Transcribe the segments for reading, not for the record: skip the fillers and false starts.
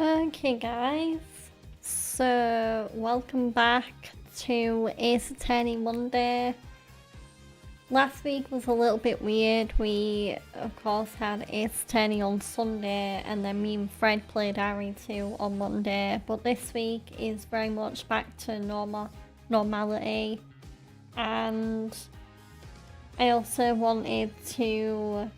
Okay, guys. So, welcome back to Ace Attorney Monday. Last week was a little bit weird. We, of course, had Ace Attorney on Sunday, and then me and Fred played RE2 on Monday. But this week is very much back to normality. And I also wanted to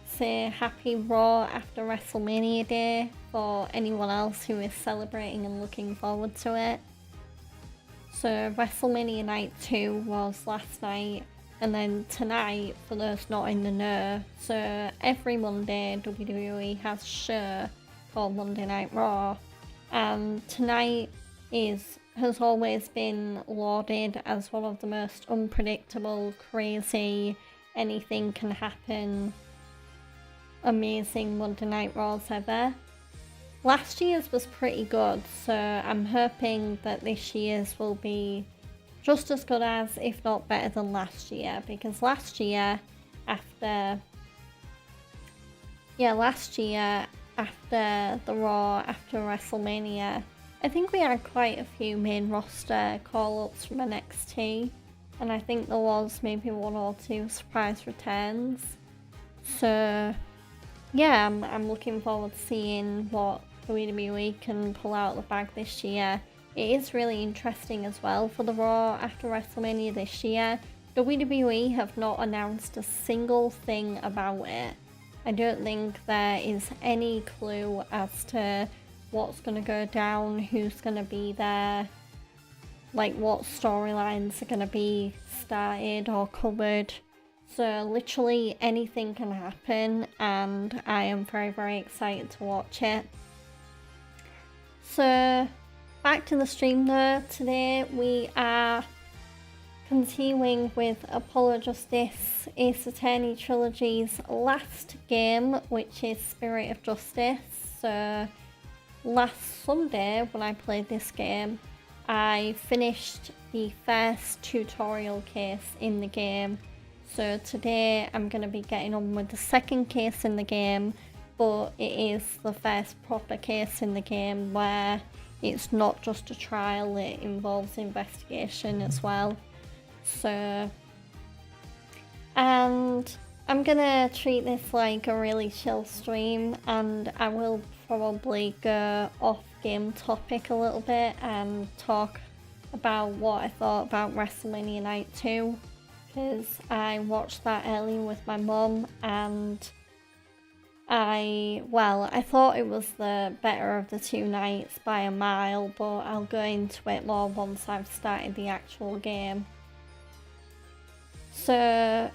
say happy Raw after WrestleMania Day for anyone else who is celebrating and looking forward to it. So WrestleMania Night 2 was last night, and then tonight, for those not in the know, so every Monday WWE has a show called Monday Night Raw, and tonight has always been lauded as one of the most unpredictable, crazy, anything can happen, amazing Monday Night Raws ever. Last year's was pretty good, so I'm hoping that this year's will be just as good as, if not better than last year, because last year after the Raw after WrestleMania, I think we had quite a few main roster call-ups from NXT, and I think there was maybe one or two surprise returns. So yeah, I'm looking forward to seeing what WWE can pull out of the bag this year. It is really interesting as well for the Raw after WrestleMania this year. WWE have not announced a single thing about it. I don't think there is any clue as to what's going to go down, who's going to be there, like what storylines are going to be started or covered. So literally anything can happen, and I am very, very excited to watch it. So back to the stream though. Today we are continuing with Apollo Justice Ace Attorney Trilogy's last game, which is Spirit of Justice. So last Sunday when I played this game, I finished the first tutorial case in the game. So today I'm going to be getting on with the second case in the game, but it is the first proper case in the game where it's not just a trial, it involves investigation as well. So, and I'm going to treat this like a really chill stream, and I will probably go off game topic a little bit and talk about what I thought about WrestleMania Night 2. Because I watched that earlier with my mum, and I thought it was the better of the two nights by a mile, but I'll go into it more once I've started the actual game. So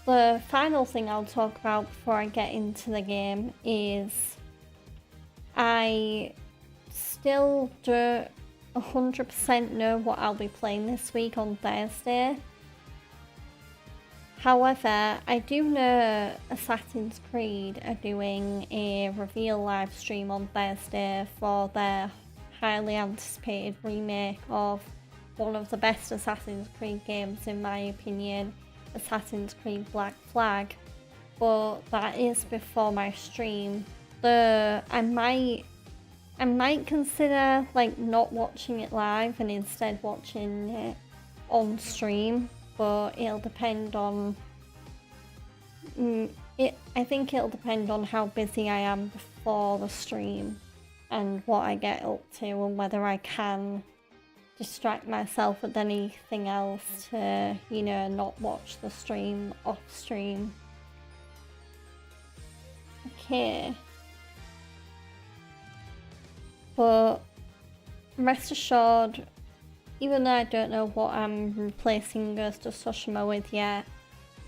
the final thing I'll talk about before I get into the game is I still don't 100% know what I'll be playing this week on Thursday. However, I do know Assassin's Creed are doing a reveal live stream on Thursday for their highly anticipated remake of one of the best Assassin's Creed games in my opinion, Assassin's Creed Black Flag. But that is before my stream. Though I might consider like not watching it live and instead watching it on stream. But it'll depend on I think it'll depend on how busy I am before the stream and what I get up to, and whether I can distract myself with anything else to, not watch the stream off stream. Okay. But rest assured, even though I don't know what I'm replacing Ghost of Tsushima with yet,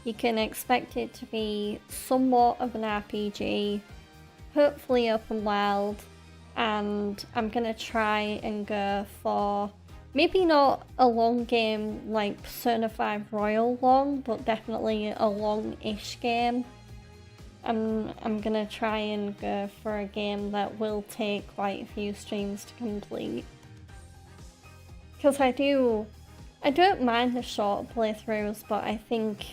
you can expect it to be somewhat of an RPG, hopefully open world, and I'm gonna try and go for maybe not a long game like Persona 5 Royal long, but definitely a long-ish game. I'm gonna try and go for a game that will take quite a few streams to complete. Because I don't mind the short playthroughs, but I think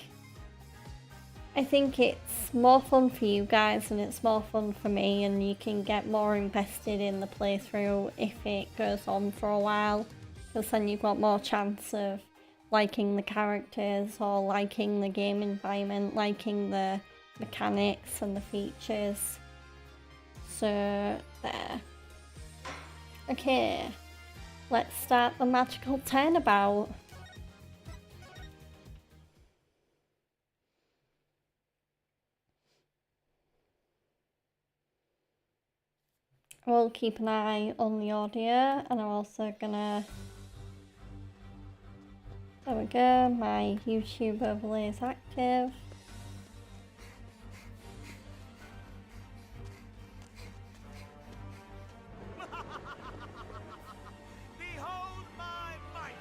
I think it's more fun for you guys and it's more fun for me, and you can get more invested in the playthrough if it goes on for a while, because then you've got more chance of liking the characters or liking the game environment, liking the mechanics and the features. So there. Okay, let's start the magical turnabout. We'll keep an eye on the audio, and I'm also gonna... There we go, my YouTube overlay is active. Behold my might!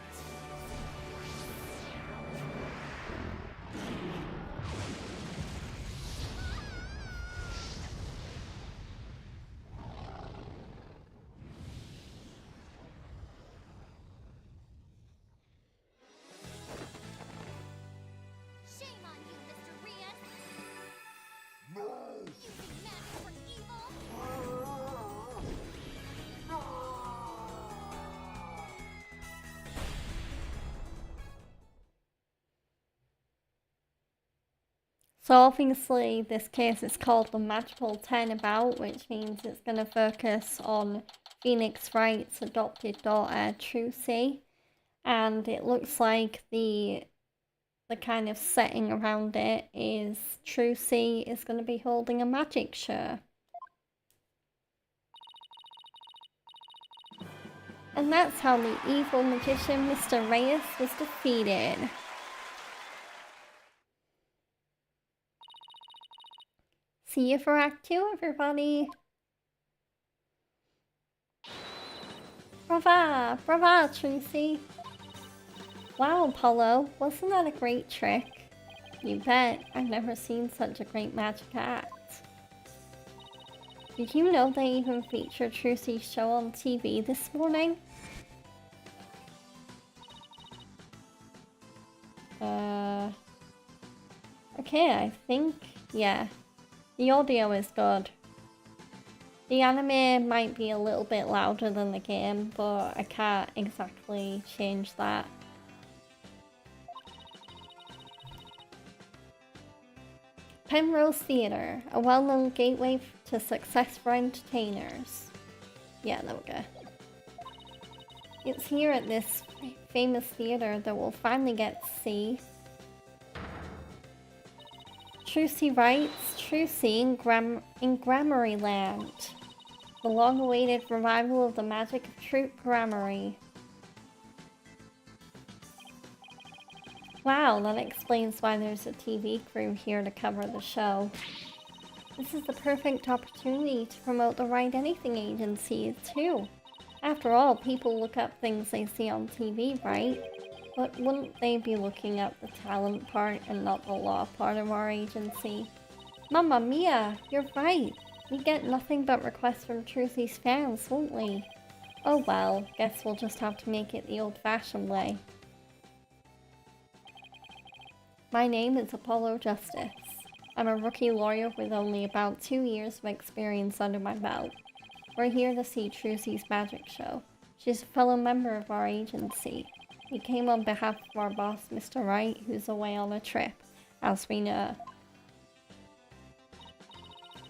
Shame on you, Mr. Rias! No! Using magic for evil! So obviously this case is called the magical turnabout, which means it's going to focus on Phoenix Wright's adopted daughter, Trucy. And it looks like the kind of setting around it is Trucy is going to be holding a magic show. And that's how the evil magician Mr. Reyes was defeated. See you for Act 2, everybody! Brava! Brava, Trucy! Wow, Apollo, wasn't that a great trick? You bet, I've never seen such a great magic act. Did you know they even featured Trucy's show on TV this morning? Okay, I think, yeah. The audio is good. The anime might be a little bit louder than the game, but I can't exactly change that. Penrose Theatre, a well-known gateway to success for entertainers. Yeah, there we go. It's here at this famous theatre that we'll finally get to see Trucy Wright's Trucy in Gramarye Land. The long-awaited revival of the magic of true Gramarye. Wow, that explains why there's a TV crew here to cover the show. This is the perfect opportunity to promote the Write Anything Agency, too. After all, people look up things they see on TV, right? But wouldn't they be looking up the talent part and not the law part of our agency? Mamma mia, you're right. We get nothing but requests from Trucy's fans, won't we? Oh well, guess we'll just have to make it the old-fashioned way. My name is Apollo Justice. I'm a rookie lawyer with only about 2 years of experience under my belt. We're here to see Trucy's magic show. She's a fellow member of our agency. We came on behalf of our boss, Mr. Wright, who's away on a trip, as we know.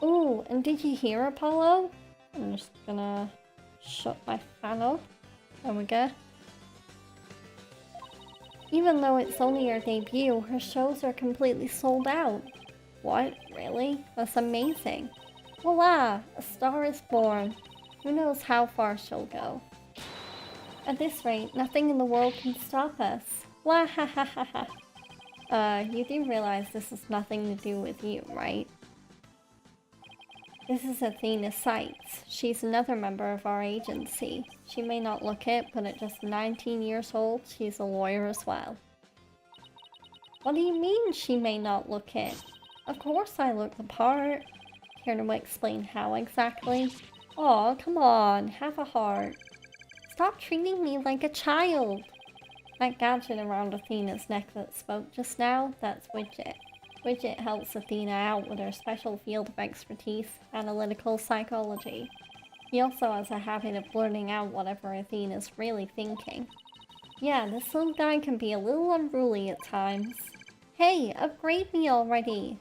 Ooh, and did you hear, Apollo? I'm just gonna shut my fan off. There we go. Even though it's only her debut, her shows are completely sold out. What? Really? That's amazing. Voila! A star is born. Who knows how far she'll go. At this rate, nothing in the world can stop us. Wah ha ha ha ha. You do realize this has nothing to do with you, right? This is Athena Seitz. She's another member of our agency. She may not look it, but at just 19 years old, she's a lawyer as well. What do you mean she may not look it? Of course I look the part. Care to explain how exactly? Aw, come on, have a heart. Stop treating me like a child. That gadget around Athena's neck that spoke just now, that's Widget. Widget helps Athena out with her special field of expertise, analytical psychology. He also has a habit of blurting out whatever Athena's really thinking. Yeah, this little guy can be a little unruly at times. Hey, upgrade me already!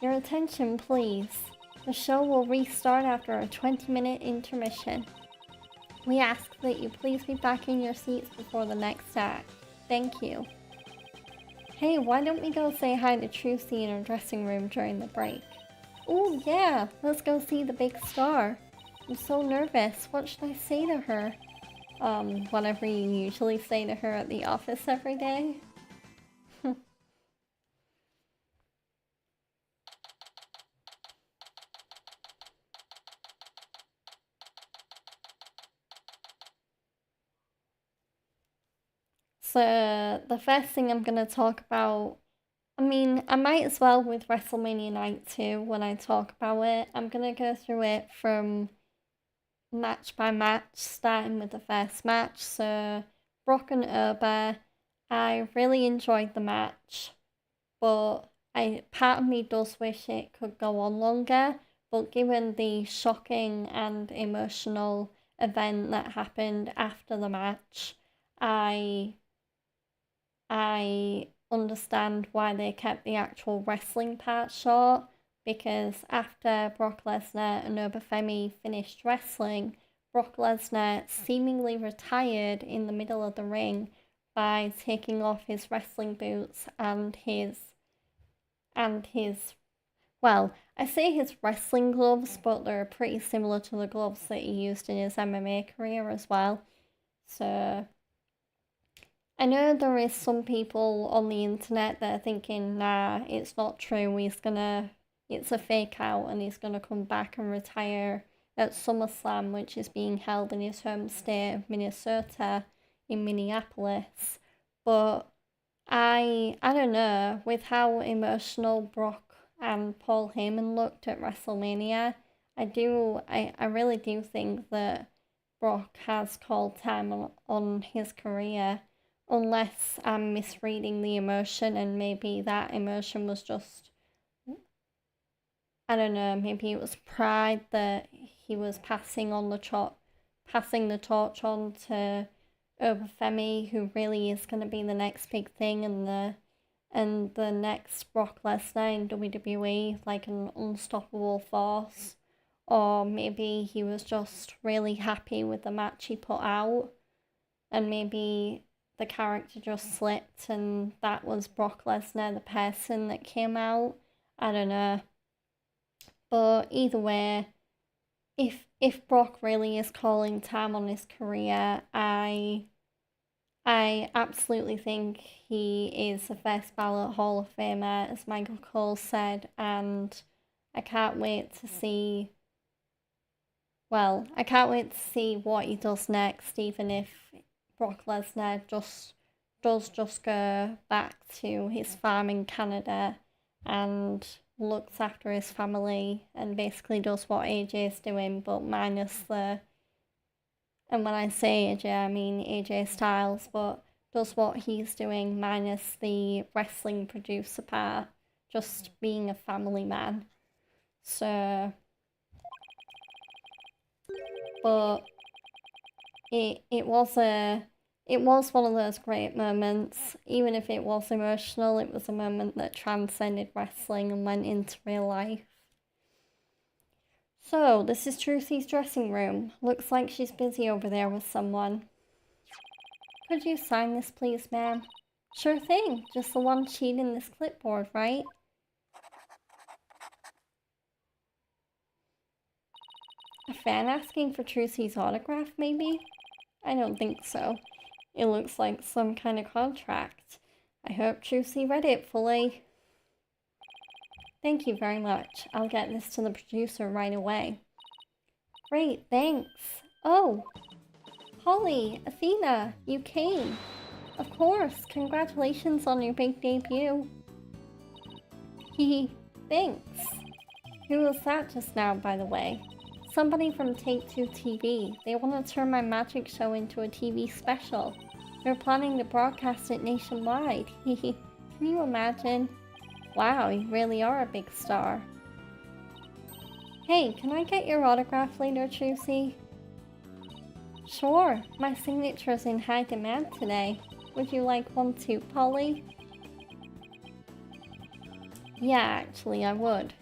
Your attention, please. The show will restart after a 20-minute intermission. We ask that you please be back in your seats before the next act. Thank you. Hey, why don't we go say hi to Trucy in her dressing room during the break? Oh yeah, let's go see the big star. I'm so nervous. What should I say to her? Whatever you usually say to her at the office every day. So, the first thing I'm gonna talk about, I mean, I might as well with WrestleMania Night 2 when I talk about it. I'm gonna go through it from match by match, starting with the first match. So, Brock and Oba, I really enjoyed the match, but part of me does wish it could go on longer. But given the shocking and emotional event that happened after the match, I understand why they kept the actual wrestling part short, because after Brock Lesnar and Obafemi finished wrestling, Brock Lesnar seemingly retired in the middle of the ring by taking off his wrestling boots and his well, I say his wrestling gloves, but they're pretty similar to the gloves that he used in his MMA career as well. So I know there is some people on the internet that are thinking, nah, it's not true, it's a fake out and he's gonna come back and retire at SummerSlam, which is being held in his home state of Minnesota in Minneapolis. But I don't know, with how emotional Brock and Paul Heyman looked at WrestleMania, I really do think that Brock has called time on his career, unless I'm misreading the emotion and maybe that emotion was just, I don't know, maybe it was pride that he was passing the torch on to Obafemi, who really is going to be the next big thing and the next Brock Lesnar in WWE, like an unstoppable force. Or maybe he was just really happy with the match he put out, and maybe the character just slipped and that was Brock Lesnar, the person that came out. I don't know. But either way, if Brock really is calling time on his career, I absolutely think he is a first ballot Hall of Famer, as Michael Cole said, and I can't wait to see what he does next, even if Brock Lesnar does go back to his farm in Canada and looks after his family and basically does what AJ's doing, but minus the, and when I say AJ, I mean AJ Styles, but does what he's doing minus the wrestling producer part, just being a family man. So, but it was one of those great moments. Even if it was emotional, it was a moment that transcended wrestling and went into real life. So, this is Trucy's dressing room. Looks like she's busy over there with someone. Could you sign this please, ma'am? Sure thing, just the one sheet in this clipboard, right? A fan asking for Trucy's autograph, maybe? I don't think so. It looks like some kind of contract. I hope Trucy read it fully. Thank you very much. I'll get this to the producer right away. Great, thanks. Oh, Holly, Athena, you came. Of course, congratulations on your big debut. Hehe, thanks. Who was that just now, by the way? Somebody from Take-Two TV. They want to turn my magic show into a TV special. They're planning to broadcast it nationwide. Can you imagine? Wow, you really are a big star. Hey, can I get your autograph later, Trucy? Sure, my signature's in high demand today. Would you like one too, Polly? Yeah, actually, I would.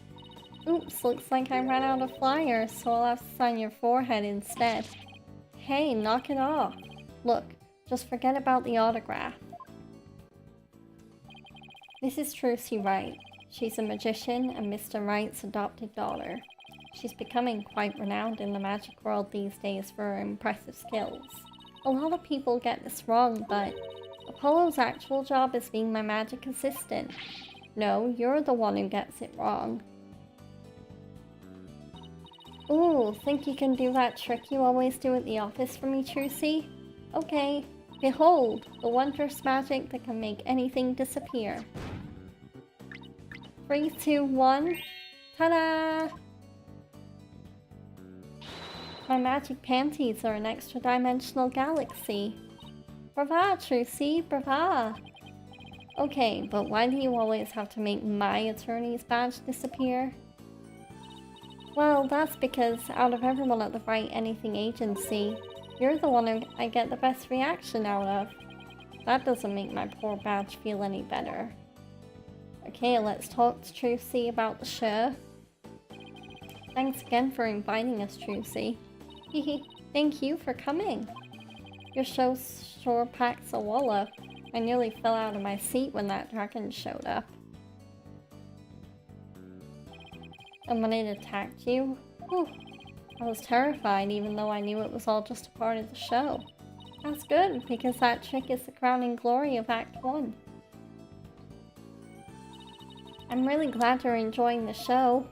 Oops, looks like I ran out of flyers, so I'll have to sign your forehead instead. Hey, knock it off. Look, just forget about the autograph. This is Trucy Wright. She's a magician and Mr. Wright's adopted daughter. She's becoming quite renowned in the magic world these days for her impressive skills. A lot of people get this wrong, but Apollo's actual job is being my magic assistant. No, you're the one who gets it wrong. Ooh, think you can do that trick you always do at the office for me, Trucy? Okay. Behold, the wondrous magic that can make anything disappear. 3, 2, 1. Ta-da! My magic panties are an extra-dimensional galaxy. Brava, Trucy, brava! Okay, but why do you always have to make my attorney's badge disappear? Well, that's because out of everyone at the Write Anything Agency, you're the one I get the best reaction out of. That doesn't make my poor badge feel any better. Okay, let's talk to Trucy about the show. Thanks again for inviting us, Trucy. Thank you for coming. Your show sure packs a wallop. I nearly fell out of my seat when that dragon showed up. And when it attacked you, whew, I was terrified even though I knew it was all just a part of the show. That's good, because that trick is the crowning glory of Act 1. I'm really glad you're enjoying the show.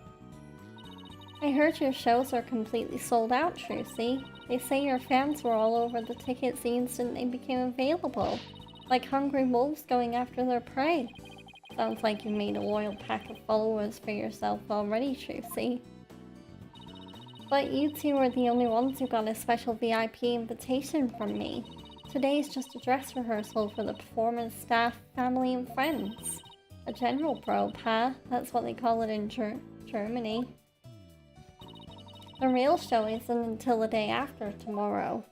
I heard your shows are completely sold out, Trucy. They say your fans were all over the tickets the instant they became available. Like hungry wolves going after their prey. Sounds like you made a loyal pack of followers for yourself already, Trucy. But you two are the only ones who got a special VIP invitation from me. Today is just a dress rehearsal for the performance staff, family and friends. A general probe, huh? That's what they call it in Germany. The real show isn't until the day after tomorrow.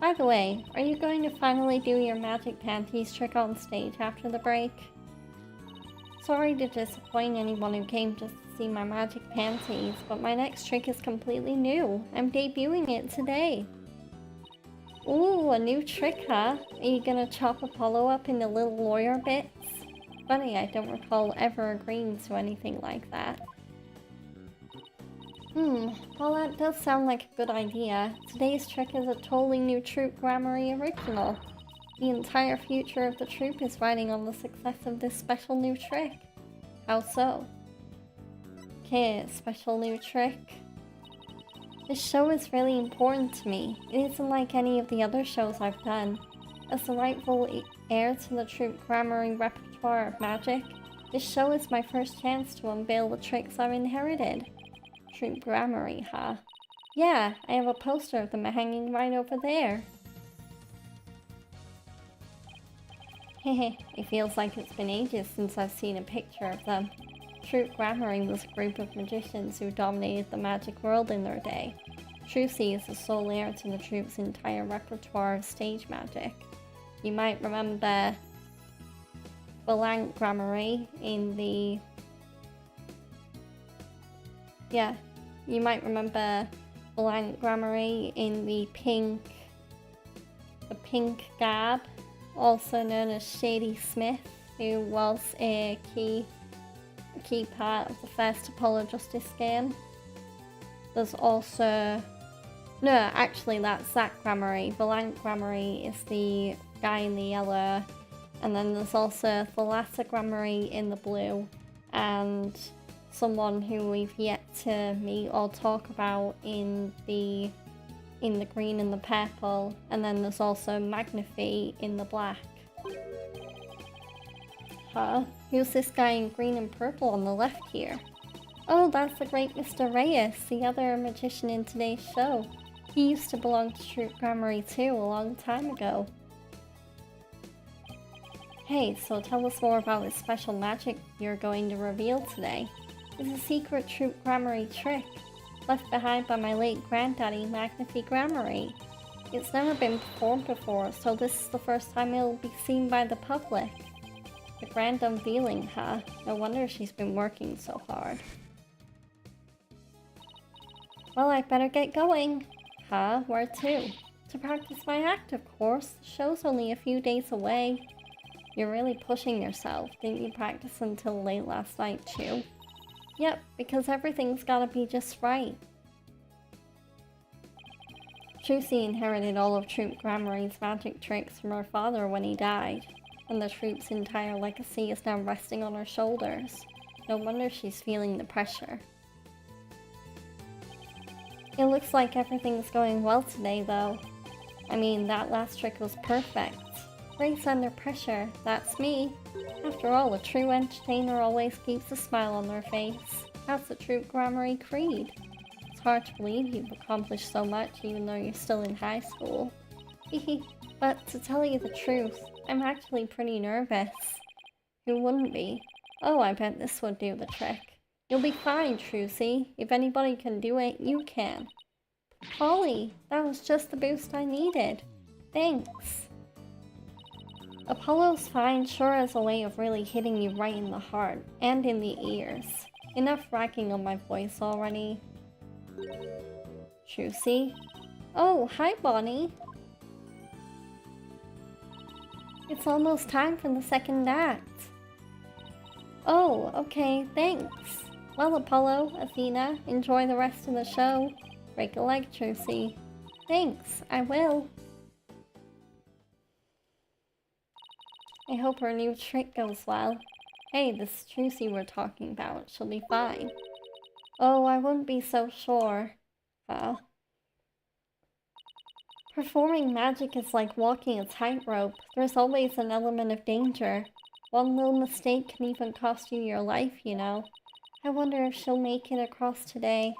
By the way, are you going to finally do your magic panties trick on stage after the break? Sorry to disappoint anyone who came just to see my magic panties, but my next trick is completely new. I'm debuting it today. Ooh, a new trick, huh? Are you gonna chop Apollo up into little lawyer bits? Funny, I don't recall ever agreeing to anything like that. Well that does sound like a good idea. Today's trick is a totally new Troupe Gramarye original. The entire future of the troupe is riding on the success of this special new trick. How so? Okay, special new trick. This show is really important to me. It isn't like any of the other shows I've done. As the rightful heir to the Troupe Gramarye repertoire of magic, this show is my first chance to unveil the tricks I've inherited. Troupe Gramarye, huh? Yeah, I have a poster of them hanging right over there. Hehe, it feels like it's been ages since I've seen a picture of them. Troupe Gramarye was a group of magicians who dominated the magic world in their day. Trucy is the sole heir to the troupe's entire repertoire of stage magic. You might remember Valanque Gramarye in the... Yeah, you might remember Valanque Gramarye in the pink Gab, also known as Shady Smith, who was a key part of the first Apollo Justice game. There's also... No, actually that's Zach Gramarye. Valanque Gramarye is the guy in the yellow, and then there's also Thalassa Gramarye in the blue, and someone who we've yet to meet or talk about in the green and the purple, and then there's also Magnifi in the black. Huh? Who's this guy in green and purple on the left here? Oh, that's the great Mr. Reyes, the other magician in today's show. He used to belong to Troupe Gramarye too a long time ago. Hey, so tell us more about this special magic you're going to reveal today. It's a secret troop Gramarye trick, left behind by my late granddaddy, Magnifi Gramarye. It's never been performed before, so this is the first time it'll be seen by the public. The grand unveiling, huh? No wonder she's been working so hard. Well, I'd better get going. Huh? Where to? To practice my act, of course. The show's only a few days away. You're really pushing yourself. Didn't you practice until late last night, too? Yep, because everything's gotta be just right. Trucy inherited all of Troop Gramarye's magic tricks from her father when he died, and the troop's entire legacy is now resting on her shoulders. No wonder she's feeling the pressure. It looks like everything's going well today, though. I mean, that last trick was perfect. Grace under pressure, that's me. After all, a true entertainer always keeps a smile on their face. That's the Troop Gramarye creed. It's hard to believe you've accomplished so much even though you're still in high school. Hehe, but to tell you the truth, I'm actually pretty nervous. Who wouldn't be? Oh, I bet this would do the trick. You'll be fine, Trucy. If anybody can do it, you can. Polly, that was just the boost I needed. Thanks. Apollo's fine sure has a way of really hitting you right in the heart, and in the ears. Enough racking on my voice already. Trucy? Oh, hi Bonnie. It's almost time for the second act. Oh, okay, thanks. Well, Apollo, Athena, enjoy the rest of the show. Break a leg, Trucy. Thanks, I will. I hope her new trick goes well. Hey, this Trucy we're talking about, she'll be fine. Oh, I wouldn't be so sure. Performing magic is like walking a tightrope. There's always an element of danger. One little mistake can even cost you your life, you know. I wonder if she'll make it across today.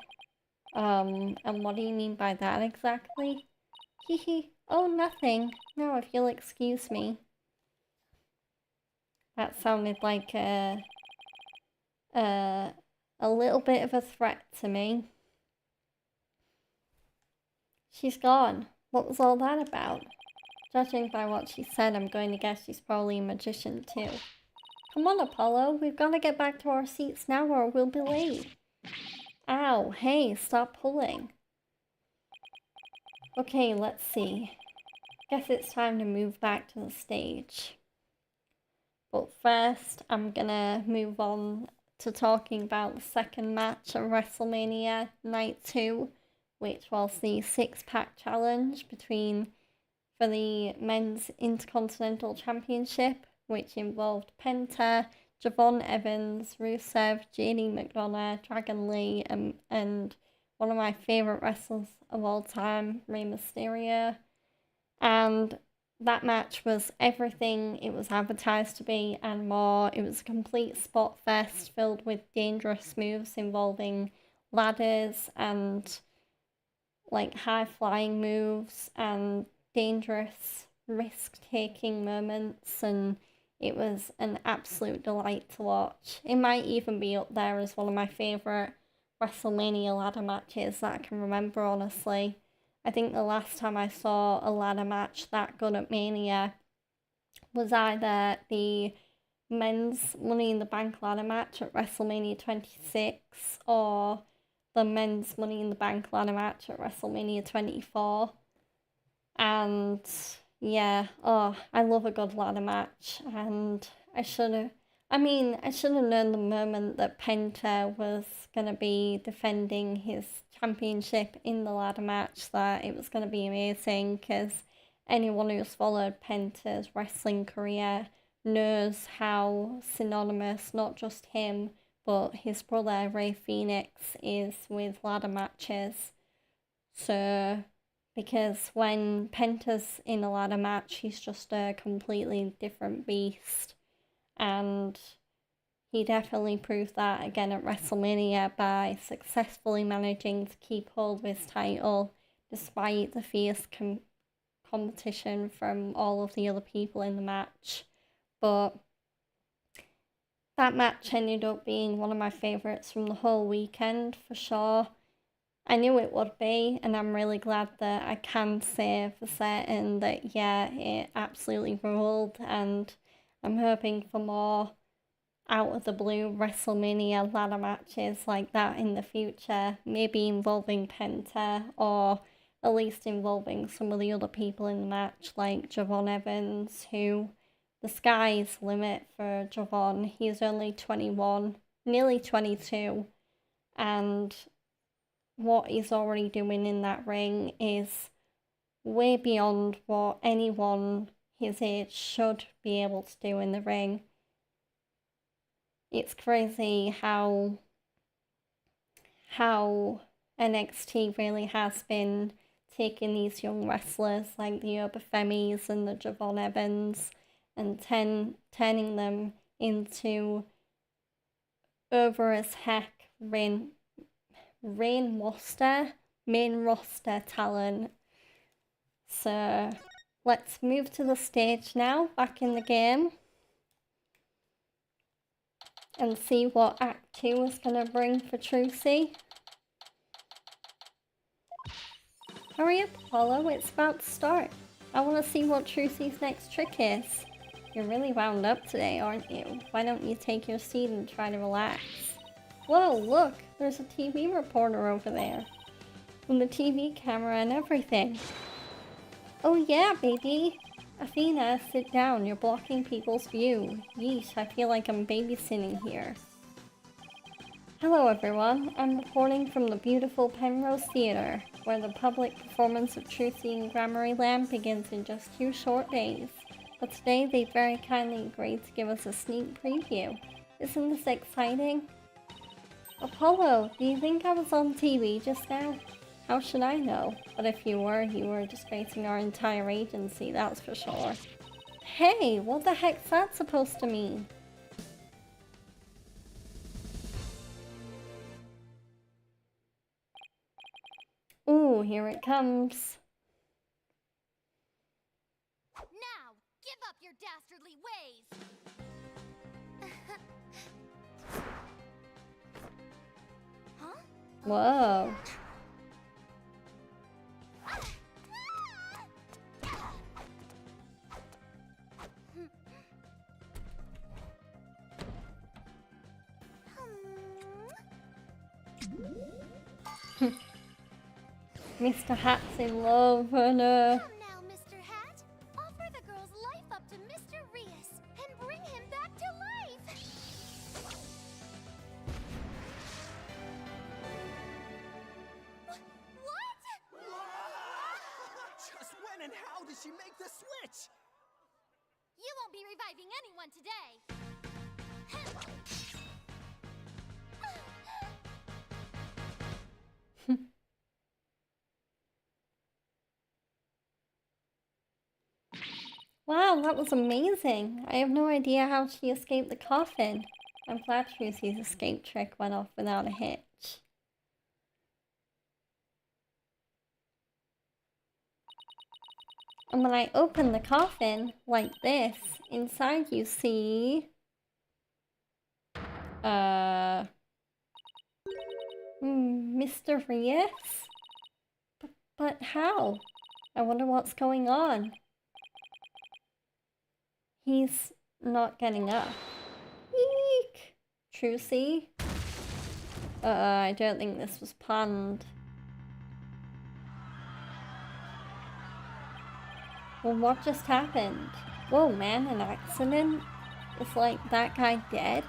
And what do you mean by that exactly? Hehe, oh nothing. Now if you'll excuse me. That sounded like a little bit of a threat to me. She's gone. What was all that about? Judging by what she said, I'm going to guess she's probably a magician too. Come on, Apollo, we've got to get back to our seats now or we'll be late. Ow, hey, stop pulling. Okay, let's see. Guess it's time to move back to the stage. But first, I'm gonna move on to talking about the second match of WrestleMania Night 2, which was the six-pack challenge for the Men's Intercontinental Championship, which involved Penta, Javon Evans, Rusev, JD McDonough, Dragon Lee, and one of my favourite wrestlers of all time, Rey Mysterio. And that match was everything it was advertised to be and more. It was a complete spot fest filled with dangerous moves involving ladders and like high flying moves and dangerous risk-taking moments, and it was an absolute delight to watch. It might even be up there as one of my favourite WrestleMania ladder matches that I can remember, honestly. I think the last time I saw a ladder match that good at Mania was either the men's Money in the Bank ladder match at WrestleMania 26 or the men's Money in the Bank ladder match at WrestleMania 24. And yeah, oh, I love a good ladder match, and I should have known the moment that Penta was going to be defending his championship in the ladder match that it was going to be amazing, because anyone who's followed Penta's wrestling career knows how synonymous not just him but his brother Rey Fénix is with ladder matches. So, because when Penta's in a ladder match, he's just a completely different beast. And he definitely proved that again at WrestleMania by successfully managing to keep hold of his title despite the fierce competition from all of the other people in the match. but that match ended up being one of my favourites from the whole weekend for sure. I knew it would be, and I'm really glad that I can say for certain that, yeah, it absolutely ruled, and I'm hoping for more out of the blue WrestleMania ladder matches like that in the future, maybe involving Penta, or at least involving some of the other people in the match, like Javon Evans, who the sky's limit for Javon. He's only 21, nearly 22, and what he's already doing in that ring is way beyond what anyone his age should be able to do in the ring. It's crazy how NXT really has been taking these young wrestlers like the Obafemis and the Javon Evans and turning them into over as heck main roster talent. So let's move to the stage now, back in the game, and see what Act 2 is going to bring for Trucy. Hurry up, Apollo, it's about to start. I want to see what Trucy's next trick is. You're really wound up today, aren't you? Why don't you take your seat and try to relax? Whoa, look, there's a TV reporter over there. With the TV camera and everything. Oh yeah, baby. Athena, sit down, you're blocking people's view. Yeesh, I feel like I'm babysitting here. Hello everyone, I'm reporting from the beautiful Penrose Theatre, where the public performance of Trucy and Gramarye Lamb begins in just 2 short days. But today they very kindly agreed to give us a sneak preview. Isn't this exciting? Apollo, do you think I was on TV just now? How should I know? But if you were disgracing our entire agency, that's for sure. Hey, what the heck's that supposed to mean? Ooh, here it comes. Now, give up your dastardly ways! Huh? Whoa. Mr. Hat's in love, and Come now, Mr. Hat. Offer the girl's life up to Mr. Rias and bring him back to life. What? Just when and how did she make the switch? You won't be reviving anyone today. wow, that was amazing. I have no idea how she escaped the coffin. I'm glad Trucy's escape trick went off without a hitch. And when I open the coffin, like this, inside you see... Mr. Rias? But how? I wonder what's going on. He's not getting up. Eek! Trucy? I don't think this was planned. Well, what just happened? Whoa, man, an accident? Is like that guy dead?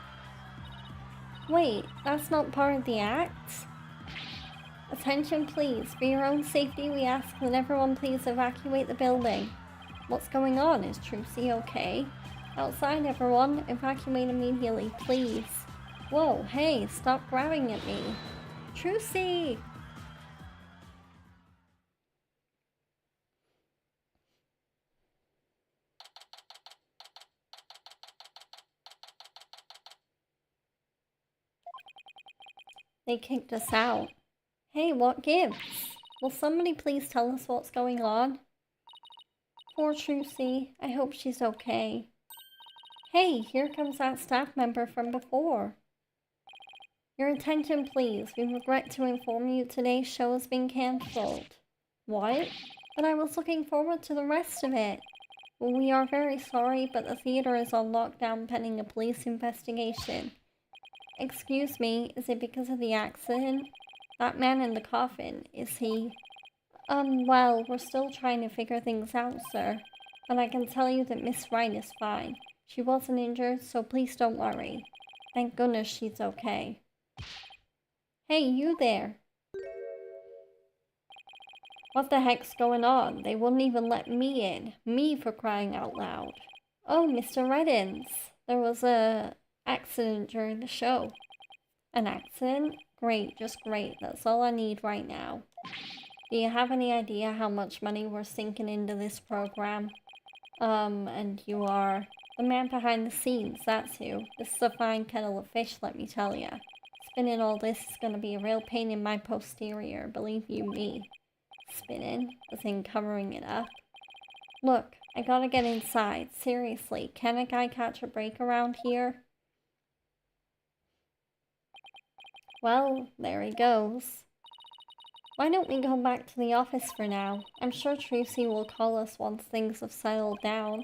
Wait, that's not part of the act? Attention please, for your own safety we ask that everyone please evacuate the building. What's going on? Is Trucy okay? Outside everyone, evacuate immediately, please. Whoa, hey, stop grabbing at me. Trucy! They kicked us out. Hey, what gives? Will somebody please tell us what's going on? Poor Trucy. I hope she's okay. Hey, here comes that staff member from before. Your attention, please. We regret to inform you today's show has been cancelled. What? But I was looking forward to the rest of it. Well, we are very sorry, but the theater is on lockdown pending a police investigation. Excuse me, is it because of the accident? That man in the coffin, is he... Well, we're still trying to figure things out, sir. But I can tell you that Miss Wright is fine. She wasn't injured, so please don't worry. Thank goodness she's okay. Hey, you there! What the heck's going on? They wouldn't even let me in. Me, for crying out loud. Oh, Mr. Reddins. There was a accident during the show. An accident? Great, just great. That's all I need right now. Do you have any idea how much money we're sinking into this program? And you are the man behind the scenes, that's who. This is a fine kettle of fish, let me tell ya. Spinning all this is gonna be a real pain in my posterior, believe you me. Spinning, as in covering it up. Look, I gotta get inside, seriously. Can a guy catch a break around here? Well, there he goes. Why don't we go back to the office for now? I'm sure Tracy will call us once things have settled down.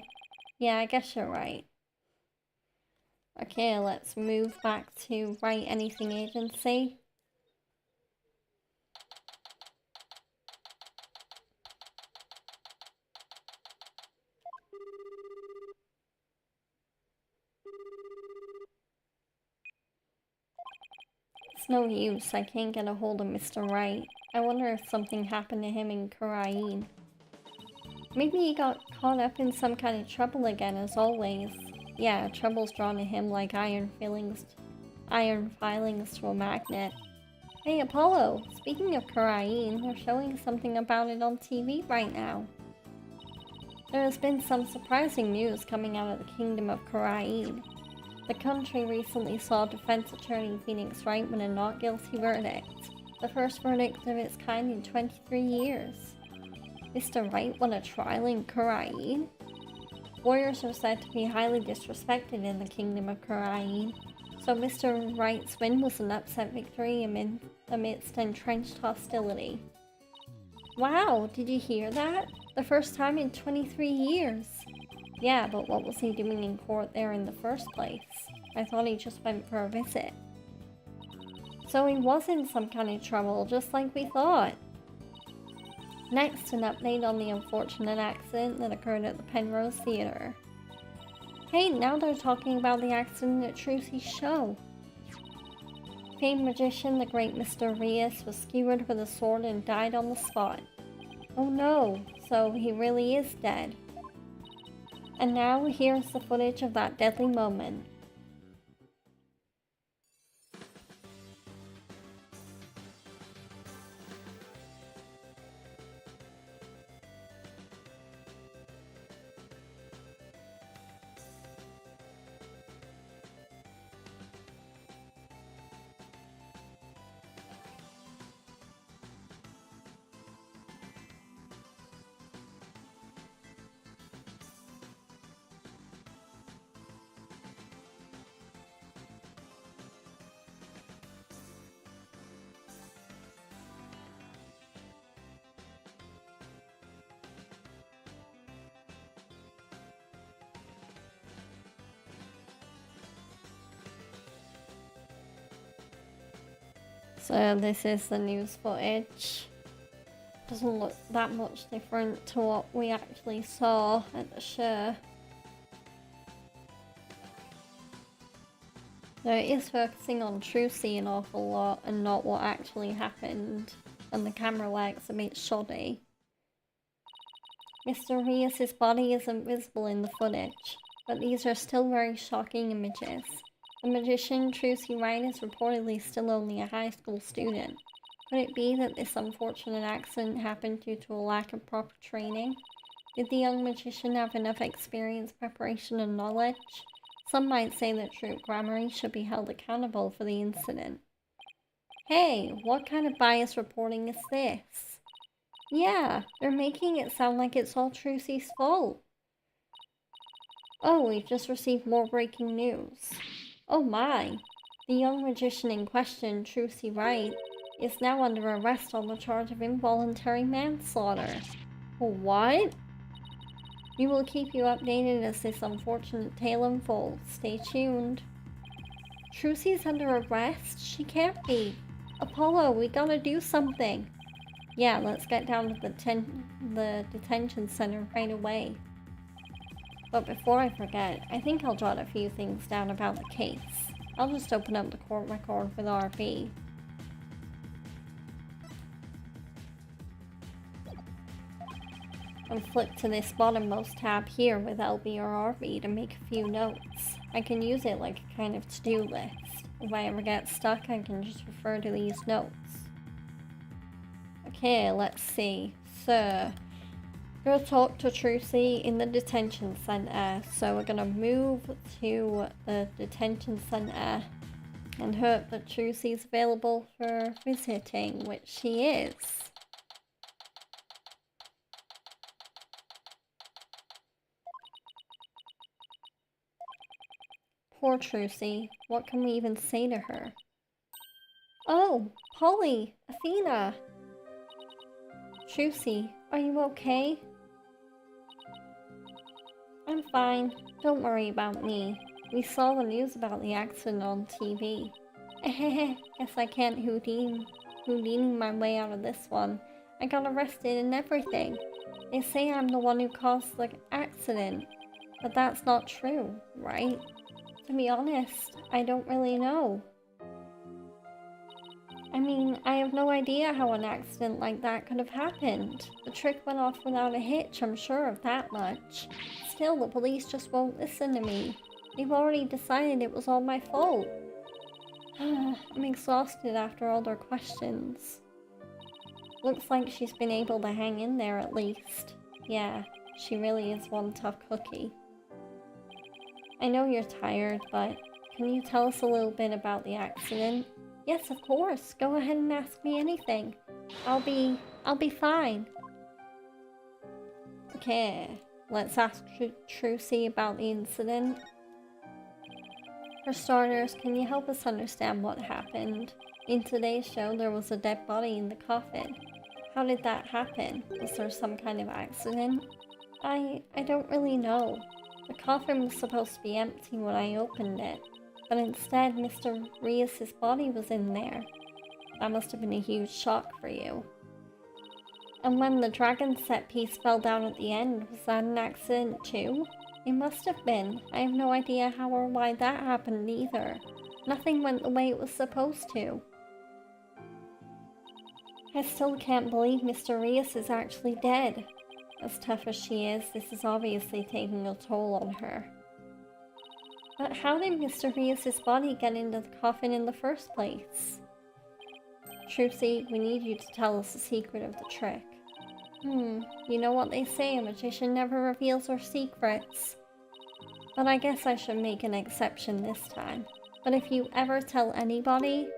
Yeah, I guess you're right. Okay, let's move back to Write Anything Agency. It's no use, I can't get a hold of Mr. Wright. I wonder if something happened to him in Khura'in. Maybe he got caught up in some kind of trouble again, as always. Yeah, trouble's drawn to him like iron filings to a magnet. Hey, Apollo! Speaking of Khura'in, they're showing something about it on TV right now. There has been some surprising news coming out of the Kingdom of Khura'in. The country recently saw defense attorney Phoenix Wright win a not guilty verdict. The first verdict of its kind in 23 years. Mr. Wright won a trial in Khura'in? Warriors are said to be highly disrespected in the Kingdom of Khura'in, so Mr. Wright's win was an upset victory amidst entrenched hostility. Wow, did you hear that? The first time in 23 years. Yeah, but what was he doing in court there in the first place? I thought he just went for a visit. So he was in some kind of trouble, just like we thought. Next, an update on the unfortunate accident that occurred at the Penrose Theatre. Hey, now they're talking about the accident at Trucy's show. Famed magician, the great Mr. Rias, was skewered with a sword and died on the spot. Oh no, so he really is dead. And now here's the footage of that deadly moment. So this is the news footage. Doesn't look that much different to what we actually saw at the show. Though it is focusing on Trucy an awful lot and not what actually happened, and the camera work's a bit shoddy. Mr. Rias' body isn't visible in the footage, but these are still very shocking images. The magician, Trucy Wright, is reportedly still only a high school student. Could it be that this unfortunate accident happened due to a lack of proper training? Did the young magician have enough experience, preparation, and knowledge? Some might say that Troupe Gramarye should be held accountable for the incident. Hey, what kind of biased reporting is this? Yeah, they're making it sound like it's all Trucy's fault. Oh, we've just received more breaking news. Oh my! The young magician in question, Trucy Wright, is now under arrest on the charge of involuntary manslaughter. What? We will keep you updated as this unfortunate tale unfolds. Stay tuned. Trucy's under arrest? She can't be. Apollo, we gotta do something. Yeah, let's get down to the detention center right away. But before I forget, I think I'll jot a few things down about the case. I'll just open up the court record with RB. And flip to this bottommost tab here with LB or RB to make a few notes. I can use it like a kind of to-do list. If I ever get stuck, I can just refer to these notes. Okay, let's see. So, go talk to Trucy in the detention center. So we're gonna move to the detention center and hope that Trucy's available for visiting, which she is. Poor Trucy. What can we even say to her? Oh, Polly! Athena! Trucy, are you okay? I'm fine. Don't worry about me. We saw the news about the accident on TV. Guess I can't Houdini my way out of this one. I got arrested and everything. They say I'm the one who caused the accident. But that's not true, right? To be honest, I don't really know. I mean, I have no idea how an accident like that could have happened. The trick went off without a hitch, I'm sure of that much. Still, the police just won't listen to me. They've already decided it was all my fault. I'm exhausted after all their questions. Looks like she's been able to hang in there at least. Yeah, she really is one tough cookie. I know you're tired, but can you tell us a little bit about the accident? Yes, of course. Go ahead and ask me anything. I'll be fine. Okay, let's ask Trucy about the incident. For starters, can you help us understand what happened? In today's show, there was a dead body in the coffin. How did that happen? Was there some kind of accident? I don't really know. The coffin was supposed to be empty when I opened it, but instead Mr. Rias's body was in there. That must have been a huge shock for you. And when the dragon set piece fell down at the end, was that an accident too? It must have been. I have no idea how or why that happened either. Nothing went the way it was supposed to. I still can't believe Mr. Rias is actually dead. As tough as she is, this is obviously taking a toll on her. But how did Mr. Rias's body get into the coffin in the first place? Trucy, we need you to tell us the secret of the trick. You know what they say, a magician never reveals her secrets. But I guess I should make an exception this time. But if you ever tell anybody,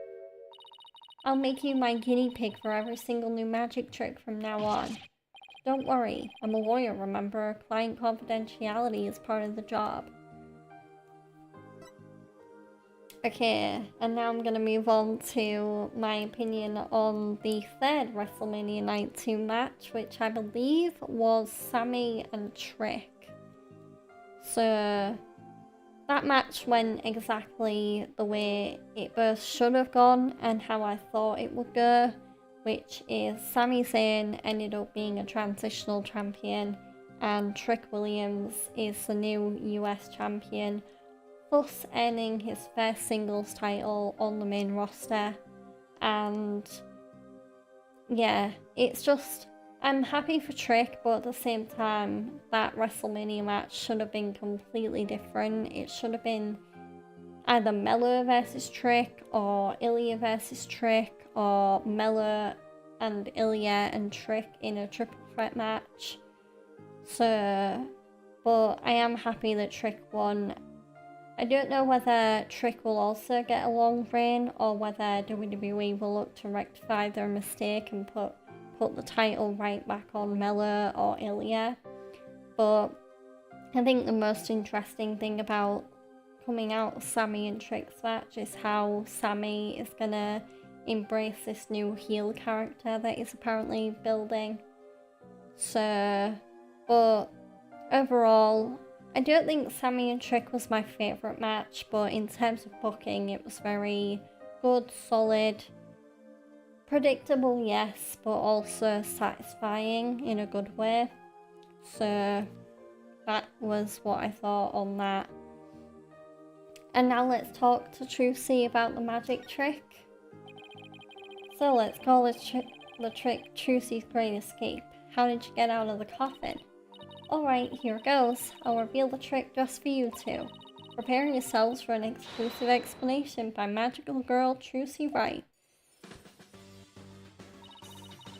I'll make you my guinea pig for every single new magic trick from now on. Don't worry, I'm a lawyer, remember? Client confidentiality is part of the job. Okay, and now I'm gonna move on to my opinion on the third WrestleMania Night 2 match, which I believe was Sami and Trick. So, that match went exactly the way it both should have gone and how I thought it would go, which is Sami Zayn ended up being a transitional champion and Trick Williams is the new US champion, thus earning his first singles title on the main roster. And yeah, it's just, I'm happy for Trick, but at the same time, that WrestleMania match should have been completely different. It should have been either Melo versus Trick, or Ilya versus Trick, or Melo and Ilya and Trick in a triple threat match. So, but I am happy that Trick won. I don't know whether Trick will also get a long reign, or whether WWE will look to rectify their mistake and put the title right back on Melo or Ilya. But I think the most interesting thing about coming out of Sammy and Trick's match is how Sammy is gonna embrace this new heel character that he's apparently building. So, but overall, I don't think Sammy and Trick was my favourite match, but in terms of booking, it was very good, solid, predictable, yes, but also satisfying in a good way. So that was what I thought on that. And now let's talk to Trucy about the magic trick. So let's call the trick Trucy's Great Escape. How did you get out of the coffin? Alright, here goes. I'll reveal the trick just for you two. Prepare yourselves for an exclusive explanation by magical girl Trucy Wright.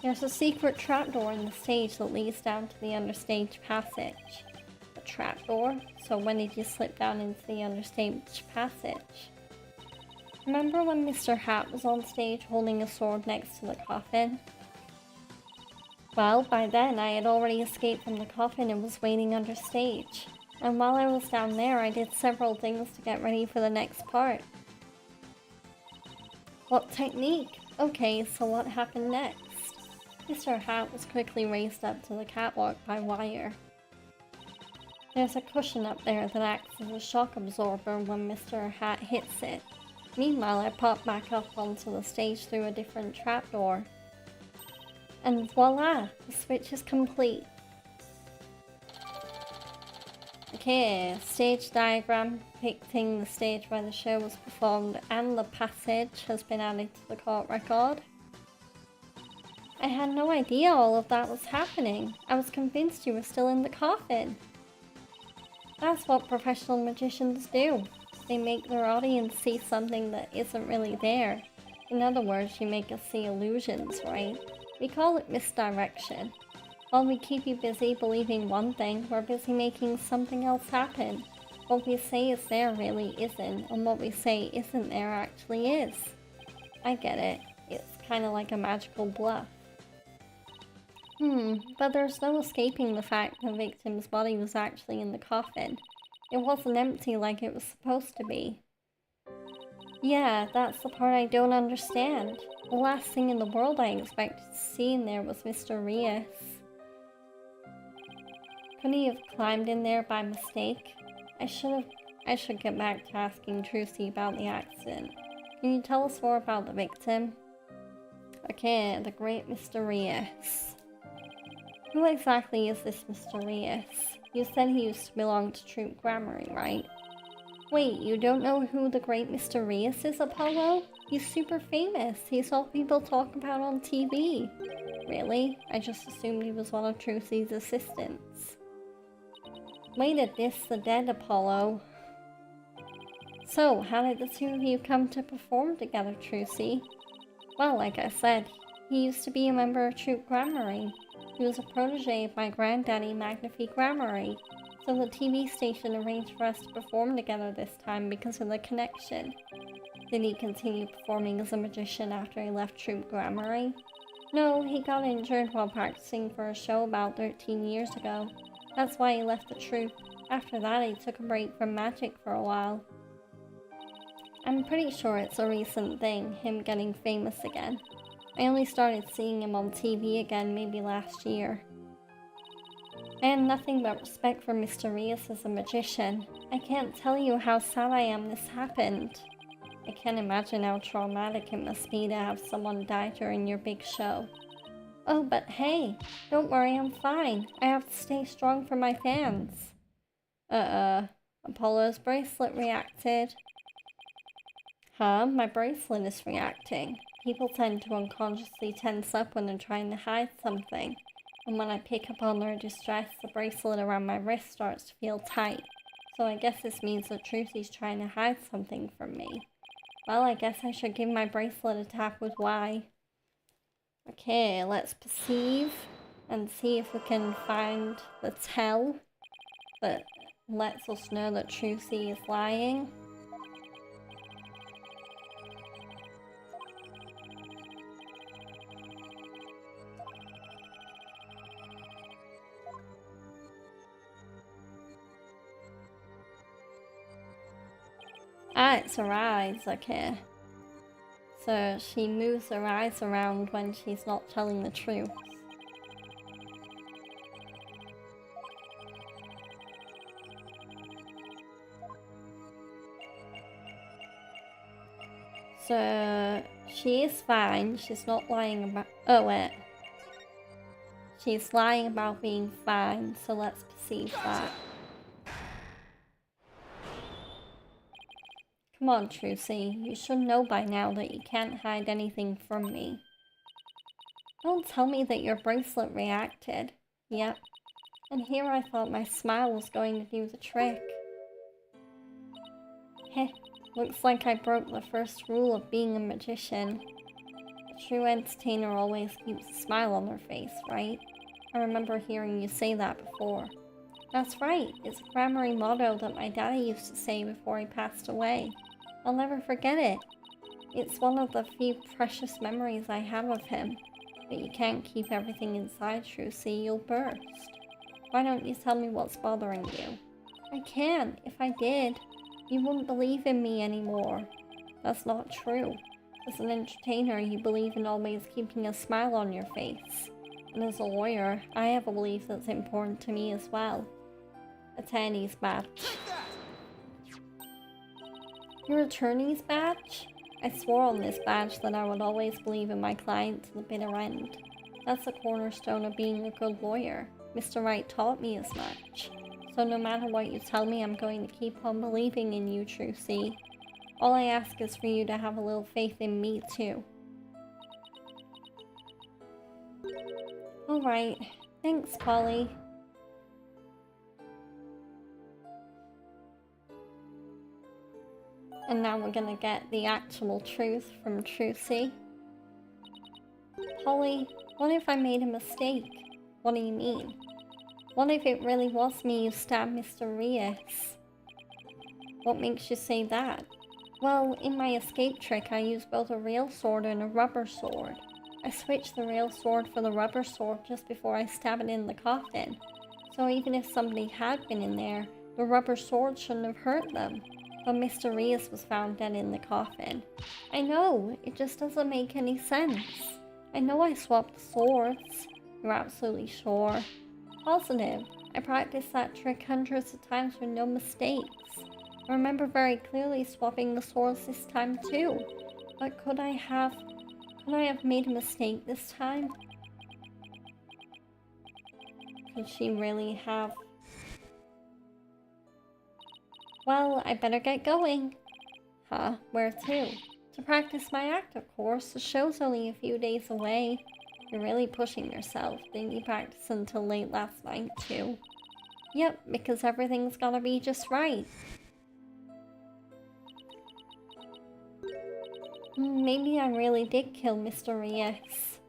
There's a secret trapdoor in the stage that leads down to the understage passage. A trapdoor? So when did you slip down into the understage passage? Remember when Mr. Hat was on stage holding a sword next to the coffin? Well, by then I had already escaped from the coffin and was waiting under stage. And while I was down there, I did several things to get ready for the next part. What technique? Okay, so what happened next? Mr. Hat was quickly raised up to the catwalk by wire. There's a cushion up there that acts as a shock absorber when Mr. Hat hits it. Meanwhile, I popped back up onto the stage through a different trapdoor. And voila! The switch is complete. Okay, stage diagram depicting the stage where the show was performed and the passage has been added to the court record. I had no idea all of that was happening. I was convinced you were still in the coffin. That's what professional magicians do. They make their audience see something that isn't really there. In other words, you make us see illusions, right? We call it misdirection. While we keep you busy believing one thing, we're busy making something else happen. What we say is there really isn't, and what we say isn't there actually is. I get it. It's kind of like a magical bluff. But there's no escaping the fact the victim's body was actually in the coffin. It wasn't empty like it was supposed to be. Yeah, that's the part I don't understand. The last thing in the world I expected to see in there was Mr. Rias. Couldn't he have climbed in there by mistake? I should get back to asking Trucy about the accident. Can you tell us more about the victim? Okay, the great Mr. Rias. Who exactly is this Mr. Rias? You said he used to belong to Troupe Gramarye, right? Wait, you don't know who the great Mr. Rias is, Apollo? He's super famous. He's all people talk about on TV. Really? I just assumed he was one of Trucy's assistants. Way to diss the dead, Apollo. So, how did the two of you come to perform together, Trucy? Well, like I said, he used to be a member of Troupe Gramarye. He was a protege of my granddaddy, Magnifique Gramarye, so the TV station arranged for us to perform together this time because of the connection. Did he continue performing as a magician after he left Troupe Gramarye? No, he got injured while practicing for a show about 13 years ago. That's why he left the troupe. After that, he took a break from magic for a while. I'm pretty sure it's a recent thing, him getting famous again. I only started seeing him on TV again maybe last year. I had nothing but respect for Mr. Rias as a magician. I can't tell you how sad I am this happened. I can't imagine how traumatic it must be to have someone die during your big show. Oh, but hey, don't worry, I'm fine. I have to stay strong for my fans. Apollo's bracelet reacted. Huh? My bracelet is reacting. People tend to unconsciously tense up when they're trying to hide something. And when I pick up on their distress, the bracelet around my wrist starts to feel tight. So I guess this means that Trucy's trying to hide something from me. Well, I guess I should give my bracelet a tap with Y. Okay, let's perceive and see if we can find the tell that lets us know that Trucy is lying. Ah, it's her eyes, okay. So she moves her eyes around when she's not telling the truth. So she is fine, she's not lying about— oh wait. She's lying about being fine, so let's perceive that. Come on, Trucy, you should know by now that you can't hide anything from me. Don't tell me that your bracelet reacted. Yep. And here I thought my smile was going to do the trick. Heh, looks like I broke the first rule of being a magician. A true entertainer always keeps a smile on their face, right? I remember hearing you say that before. That's right, it's a Gramarye motto that my daddy used to say before he passed away. I'll never forget it. It's one of the few precious memories I have of him. But you can't keep everything inside, Trucy, you'll burst. Why don't you tell me what's bothering you? I can't. If I did, you wouldn't believe in me anymore. That's not true. As an entertainer, you believe in always keeping a smile on your face. And as a lawyer, I have a belief that's important to me as well. Attorney's badge. Your attorney's badge? I swore on this badge that I would always believe in my client to the bitter end. That's the cornerstone of being a good lawyer. Mr. Wright taught me as much. So no matter what you tell me, I'm going to keep on believing in you, Trucy. All I ask is for you to have a little faith in me, too. Alright. Thanks, Polly. And now we're gonna get the actual truth from Trucy. Polly, what if I made a mistake? What do you mean? What if it really was me who stabbed Mr. Rias? What makes you say that? Well, in my escape trick I used both a real sword and a rubber sword. I switched the real sword for the rubber sword just before I stabbed it in the coffin. So even if somebody had been in there, the rubber sword shouldn't have hurt them. But Mr. Rias was found dead in the coffin. I know, it just doesn't make any sense. I know I swapped the swords. You're absolutely sure? Positive. I practiced that trick hundreds of times with no mistakes. I remember very clearly swapping the swords this time too. But could I have made a mistake this time? Could she really have? Well, I better get going. Huh? Where to? To practice my act, of course. The show's only a few days away. You're really pushing yourself. Didn't you practice until late last night, too? Yep, because everything's gotta be just right. Maybe I really did kill Mr. Rias.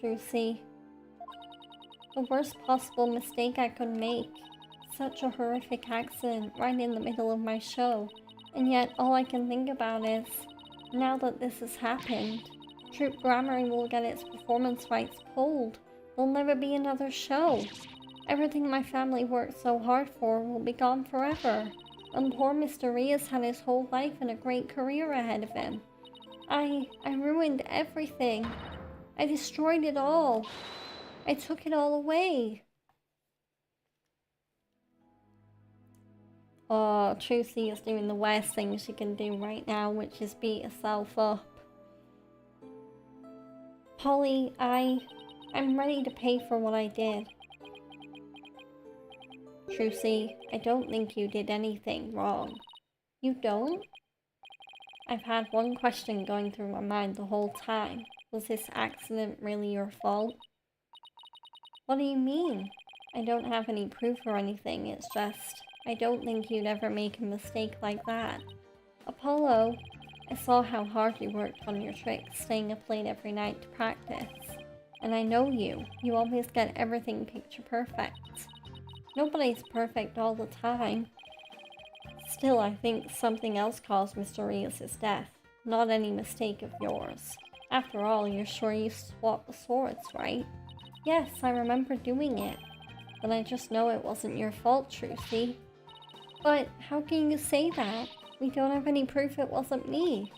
Trucy. The worst possible mistake I could make. Such a horrific accident right in the middle of my show. And yet all I can think about is, now that this has happened, Troupe Gramarye will get its performance rights pulled. There'll never be another show. Everything my family worked so hard for will be gone forever. And poor Mr. Rias had his whole life and a great career ahead of him. I ruined everything. I destroyed it all. I took it all away. Oh, Trucy is doing the worst thing she can do right now, which is beat herself up. Polly, I'm ready to pay for what I did. Trucy, I don't think you did anything wrong. You don't? I've had one question going through my mind the whole time. Was this accident really your fault? What do you mean? I don't have any proof or anything, it's just, I don't think you'd ever make a mistake like that. Apollo, I saw how hard you worked on your tricks, staying up late every night to practice. And I know you. You always get everything picture perfect. Nobody's perfect all the time. Still, I think something else caused Mr. Rias' death. Not any mistake of yours. After all, you're sure you swapped the swords, right? Yes, I remember doing it. But I just know it wasn't your fault, Trucy. But how can you say that? We don't have any proof it wasn't me.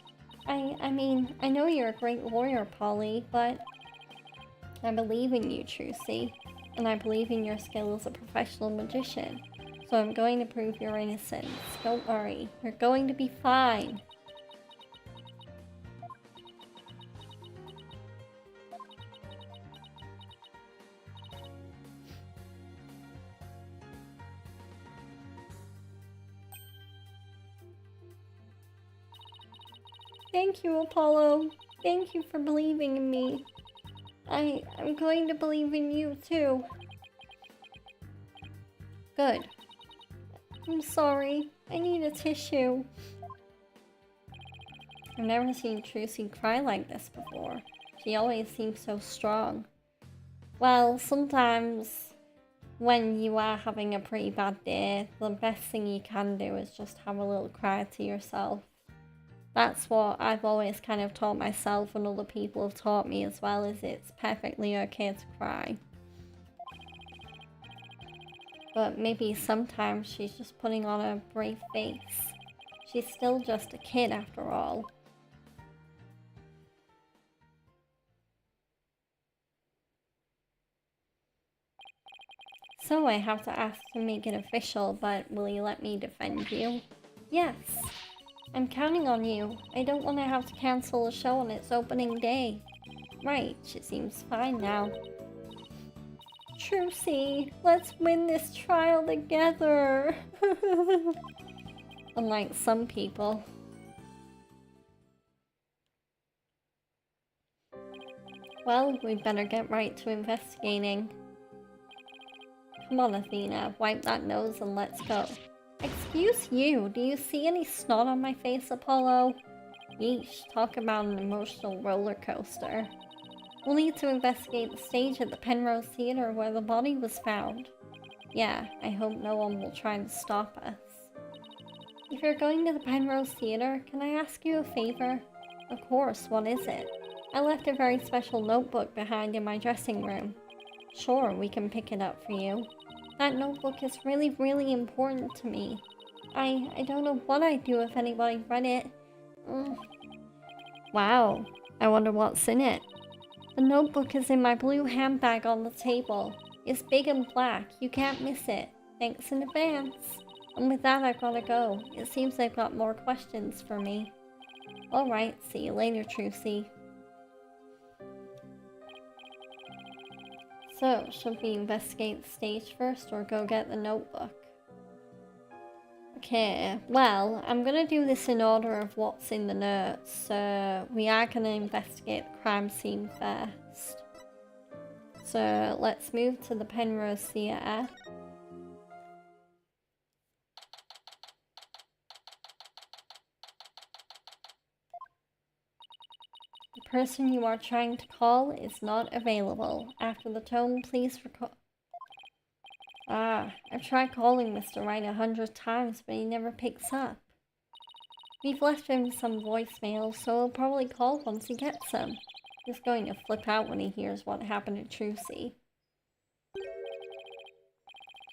I mean, I know you're a great lawyer, Polly, but I believe in you, Trucy, and I believe in your skill as a professional magician. So I'm going to prove your innocence. Don't worry, you're going to be fine. Thank you, Apollo. Thank you for believing in me. I'm going to believe in you, too. Good. I'm sorry. I need a tissue. I've never seen Trucy cry like this before. She always seems so strong. Well, sometimes when you are having a pretty bad day, the best thing you can do is just have a little cry to yourself. That's what I've always kind of taught myself, and other people have taught me as well, is it's perfectly okay to cry. But maybe sometimes she's just putting on a brave face. She's still just a kid after all. So I have to ask to make it official, but will you let me defend you? Yes. I'm counting on you. I don't want to have to cancel a show on its opening day. Right, she seems fine now. Trucy, let's win this trial together. Unlike some people. Well, we'd better get right to investigating. Come on, Athena, wipe that nose and let's go. Excuse you, do you see any snot on my face, Apollo? Yeesh, talk about an emotional roller coaster. We'll need to investigate the stage at the Penrose Theatre where the body was found. Yeah, I hope no one will try and stop us. If you're going to the Penrose Theatre, can I ask you a favor? Of course, what is it? I left a very special notebook behind in my dressing room. Sure, we can pick it up for you. That notebook is really, really important to me. I don't know what I'd do if anybody read it. Wow, I wonder what's in it. The notebook is in my blue handbag on the table. It's big and black, you can't miss it. Thanks in advance. And with that, I've gotta go. It seems they've got more questions for me. Alright, see you later, Trucy. So, should we investigate the stage first or go get the notebook? Okay, well, I'm gonna do this in order of what's in the notes. So, we are gonna investigate the crime scene first. So, let's move to the Penrose Theatre. The person you are trying to call is not available. After the tone, please record. I've tried calling Mr. Wright 100 times, but he never picks up. We've left him some voicemails, so he'll probably call once he gets them. He's going to flip out when he hears what happened to Trucy.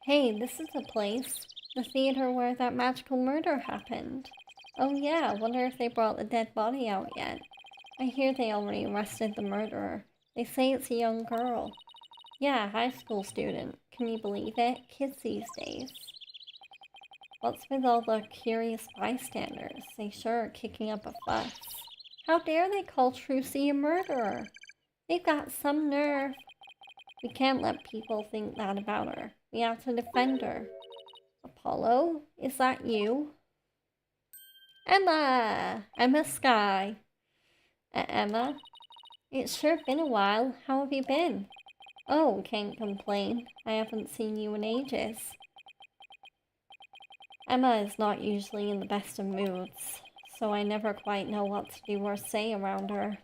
Hey, this is the place. The theater where that magical murder happened. Oh yeah, wonder if they brought the dead body out yet. I hear they already arrested the murderer. They say it's a young girl. Yeah, high school student. Can you believe it? Kids these days. What's with all the curious bystanders? They sure are kicking up a fuss. How dare they call Trucy a murderer? They've got some nerve. We can't let people think that about her. We have to defend her. Apollo, is that you? Emma! Emma Skye. Emma? It's sure been a while. How have you been? Oh, can't complain. I haven't seen you in ages. Emma is not usually in the best of moods, so I never quite know what to do or say around her.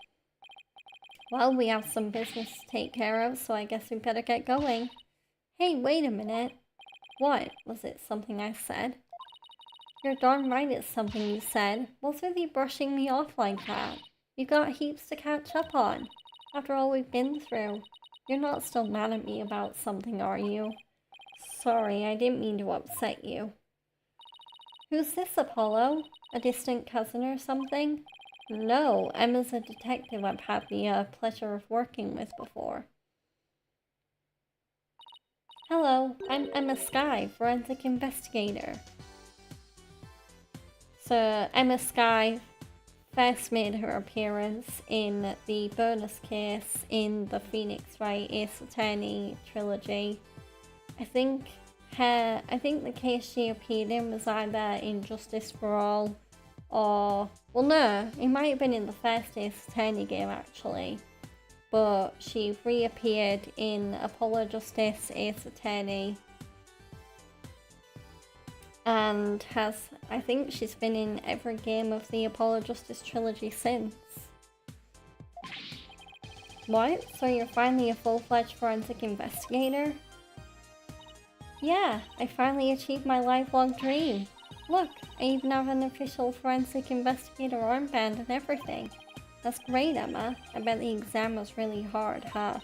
Well, we have some business to take care of, so I guess we better get going. Hey, wait a minute. What? Was it something I said? You're darn right it's something you said. What's with you brushing me off like that? You've got heaps to catch up on. After all we've been through. You're not still mad at me about something, are you? Sorry, I didn't mean to upset you. Who's this, Apollo? A distant cousin or something? No, Emma's a detective I've had the pleasure of working with before. Hello, I'm Emma Skye, forensic investigator. So, Emma Skye first made her appearance in the bonus case in the Phoenix Wright Ace Attorney trilogy. I think the case she appeared in was either Injustice for All or... Well, no, it might have been in the first Ace Attorney game, actually. But she reappeared in Apollo Justice, Ace Attorney. And I think she's been in every game of the Apollo Justice trilogy since. What? So you're finally a full-fledged forensic investigator? Yeah, I finally achieved my lifelong dream. Look, I even have an official forensic investigator armband and everything. That's great, Emma. I bet the exam was really hard, huh?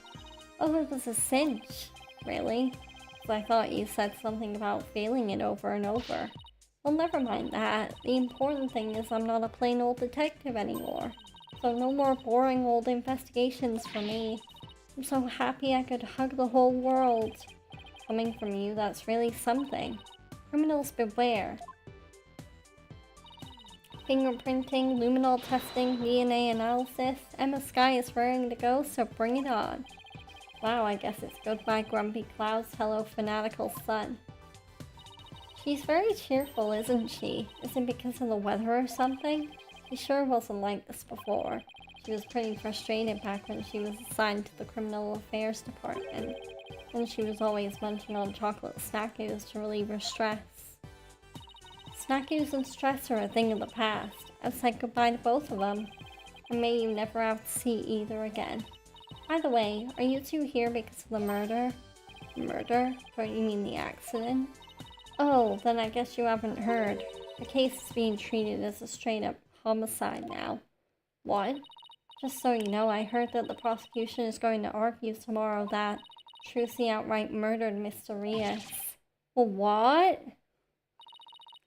Oh, it was a cinch. Really? 'Cause I thought you said something about failing it over and over. Well, never mind that. The important thing is I'm not a plain old detective anymore. So no more boring old investigations for me. I'm so happy I could hug the whole world. Coming from you, that's really something. Criminals beware. Fingerprinting, luminol testing, DNA analysis. Emma Skye is raring to go, so bring it on. Wow, I guess it's goodbye Grumpy Clouds, hello fanatical sun. She's very cheerful, isn't she? Is it because of the weather or something? She sure wasn't like this before. She was pretty frustrated back when she was assigned to the Criminal Affairs Department. And she was always munching on chocolate snackos to relieve her stress. Snackos and stress are a thing of the past. I've said goodbye to both of them. And may you never have to see either again. By the way, are you two here because of the murder? Murder? Don't you mean the accident? Oh, then I guess you haven't heard. The case is being treated as a straight-up homicide now. What? Just so you know, I heard that the prosecution is going to argue tomorrow that Trucy outright murdered Mr. Rios. Well, what?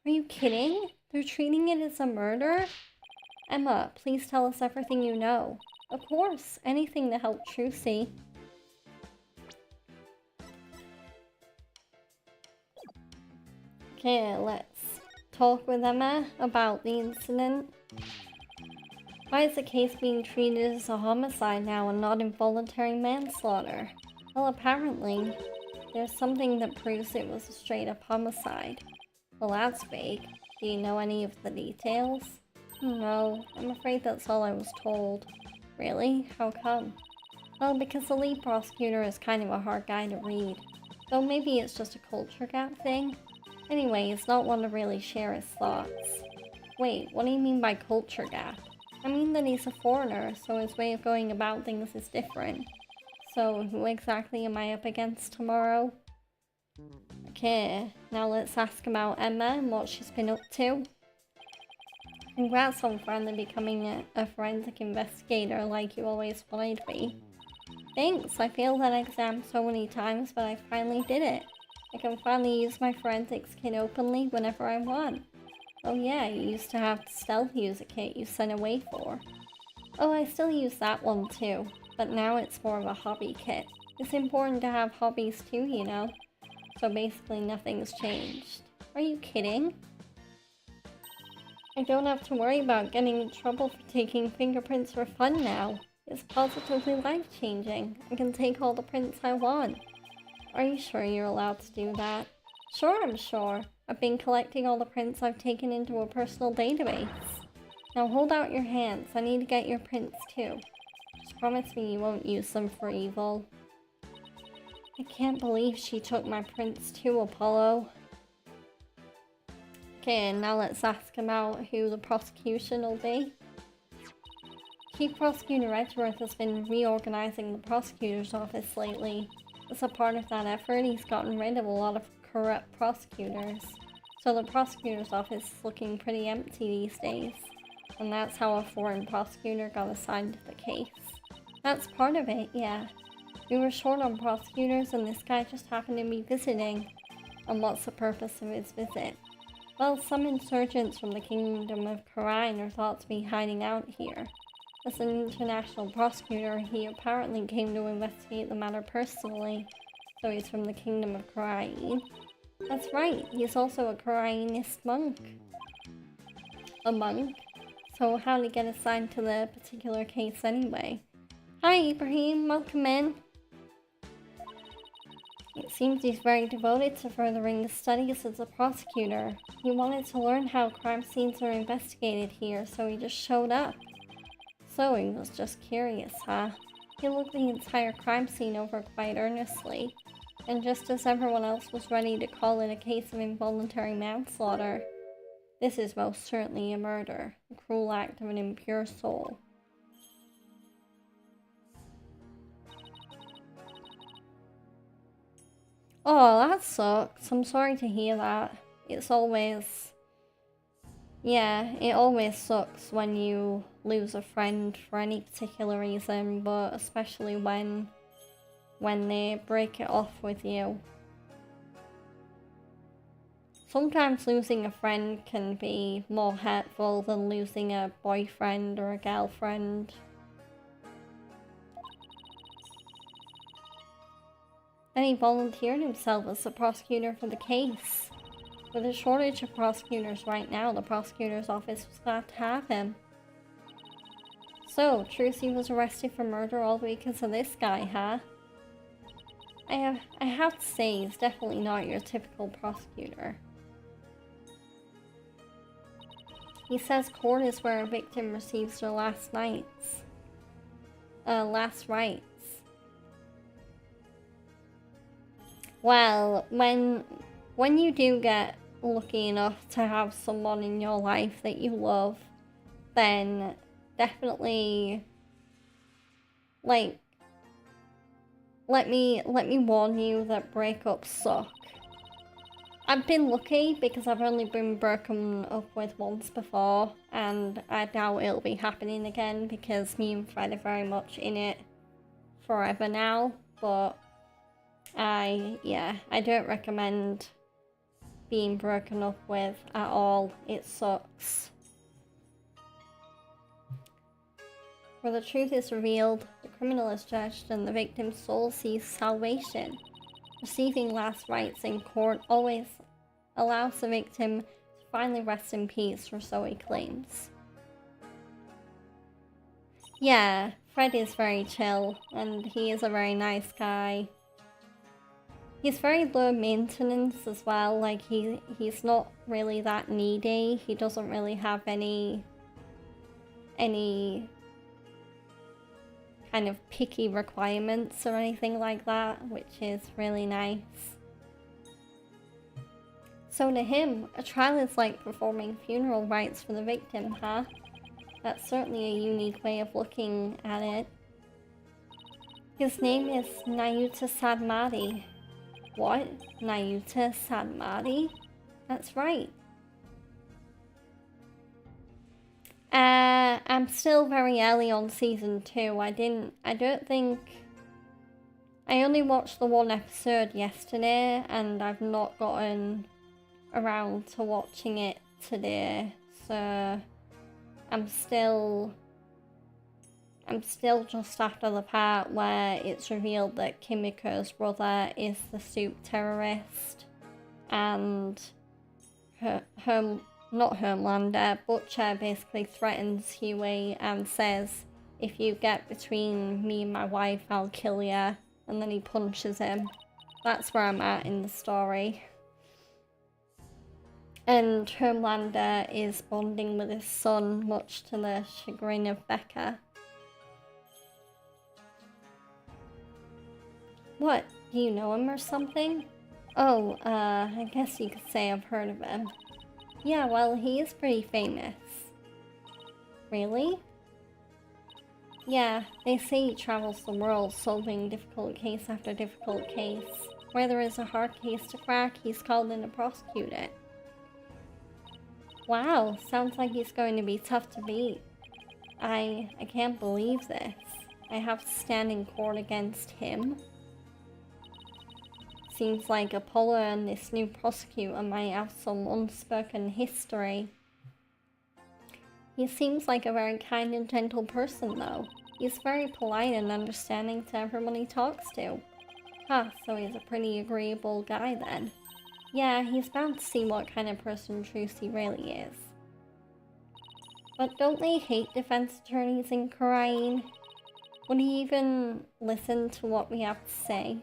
Are you kidding? They're treating it as a murder? Emma, please tell us everything you know. Of course, anything to help Trucy. Okay, let's talk with Emma about the incident. Why is the case being treated as a homicide now and not involuntary manslaughter? Well, apparently, there's something that proves it was a straight-up homicide. Well, that's vague. Do you know any of the details? No, I'm afraid that's all I was told. Really? How come? Well, because the lead prosecutor is kind of a hard guy to read. Though maybe it's just a culture gap thing. Anyway, he's not one to really share his thoughts. Wait, what do you mean by culture gap? I mean that he's a foreigner, so his way of going about things is different. So, who exactly am I up against tomorrow? Okay, now let's ask about Emma and what she's been up to. Congrats on finally becoming a forensic investigator like you always wanted to be. Thanks, I failed that exam so many times, but I finally did it. I can finally use my forensics kit openly whenever I want. Oh yeah, you used to have the stealth user kit you sent away for. Oh, I still use that one too, but now it's more of a hobby kit. It's important to have hobbies too, you know. So basically nothing's changed. Are you kidding? I don't have to worry about getting in trouble for taking fingerprints for fun now. It's positively life-changing. I can take all the prints I want. Are you sure you're allowed to do that? Sure, I'm sure. I've been collecting all the prints I've taken into a personal database. Now hold out your hands. I need to get your prints too. Just promise me you won't use them for evil. I can't believe she took my prints too, Apollo. Okay, now let's ask about who the prosecution will be. Chief Prosecutor Edgeworth has been reorganizing the prosecutor's office lately. As a part of that effort, he's gotten rid of a lot of corrupt prosecutors. So the prosecutor's office is looking pretty empty these days. And that's how a foreign prosecutor got assigned to the case. That's part of it, yeah. We were short on prosecutors and this guy just happened to be visiting. And what's the purpose of his visit? Well, some insurgents from the Kingdom of Khura'in are thought to be hiding out here. As an international prosecutor, he apparently came to investigate the matter personally, so he's from the Kingdom of Khura'in. That's right, he's also a Khura'inist monk. A monk? So how did he get assigned to the particular case anyway? Hi Ibrahim, welcome in. It seems he's very devoted to furthering his studies as a prosecutor. He wanted to learn how crime scenes are investigated here, so he just showed up. So he was just curious, huh? He looked the entire crime scene over quite earnestly, and just as everyone else was ready to call it a case of involuntary manslaughter, this is most certainly a murder, a cruel act of an impure soul. Oh, that sucks. I'm sorry to hear that. It's always... Yeah, it always sucks when you lose a friend for any particular reason, but especially when they break it off with you. Sometimes losing a friend can be more hurtful than losing a boyfriend or a girlfriend. Then he volunteered himself as the prosecutor for the case. With a shortage of prosecutors right now, the prosecutor's office was glad to have him. So, Trucy was arrested for murder all because of this guy, huh? I have to say, he's definitely not your typical prosecutor. He says court is where a victim receives their last rites. Well, when you do get lucky enough to have someone in your life that you love, then definitely, like, let me warn you that breakups suck. I've been lucky because I've only been broken up with once before, and I doubt it'll be happening again because me and Fred are very much in it forever now, but I don't recommend being broken up with at all. It sucks. Where the truth is revealed, the criminal is judged, and the victim's soul sees salvation. Receiving last rites in court always allows the victim to finally rest in peace, or so he claims. Yeah, Fred is very chill, and he is a very nice guy. He's very low maintenance as well, like he's not really that needy. He doesn't really have any kind of picky requirements or anything like that, which is really nice. So to him, a trial is like performing funeral rites for the victim, huh? That's certainly a unique way of looking at it. His name is Nayuta Sadmati. What? Nayuta Sadmati? That's right. I'm still very early on season 2. I only watched the one episode yesterday, and I've not gotten around to watching it today, so I'm still just after the part where it's revealed that Kimiko's brother is the soup terrorist, and Homelander, Butcher basically threatens Huey and says, if you get between me and my wife, I'll kill you, and then he punches him. That's where I'm at in the story. And Homelander is bonding with his son, much to the chagrin of Becca. What? Do you know him or something? Oh, I guess you could say I've heard of him. Yeah, well, he is pretty famous. Really? Yeah, they say he travels the world solving difficult case after difficult case. Where there is a hard case to crack, he's called in to prosecute it. Wow, sounds like he's going to be tough to beat. I can't believe this. I have to stand in court against him. Seems like Apollo and this new prosecutor might have some unspoken history. He seems like a very kind and gentle person though. He's very polite and understanding to everyone he talks to. Huh, so he's a pretty agreeable guy then. Yeah, he's bound to see what kind of person Trucy really is. But don't they hate defense attorneys in Khura'in? Would he even listen to what we have to say?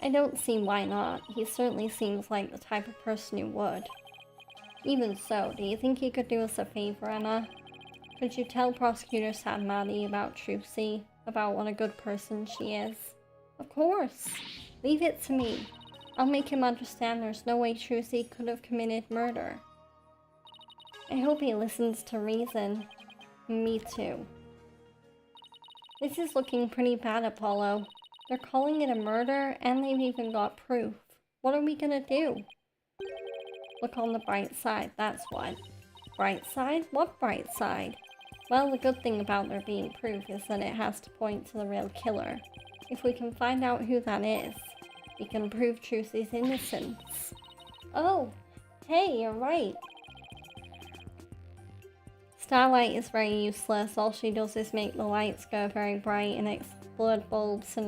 I don't see why not. He certainly seems like the type of person who would. Even so, do you think you could do us a favor, Emma? Could you tell Prosecutor Sad Maddie about Trucy, about what a good person she is? Of course! Leave it to me. I'll make him understand there's no way Trucy could have committed murder. I hope he listens to reason. Me too. This is looking pretty bad, Apollo. They're calling it a murder, and they've even got proof. What are we gonna do? Look on the bright side, that's what. Bright side? What bright side? Well, the good thing about there being proof is that it has to point to the real killer. If we can find out who that is, we can prove Trucy's innocence. Oh, hey, you're right. Starlight is very useless. All she does is make the lights go very bright and explode bulbs, and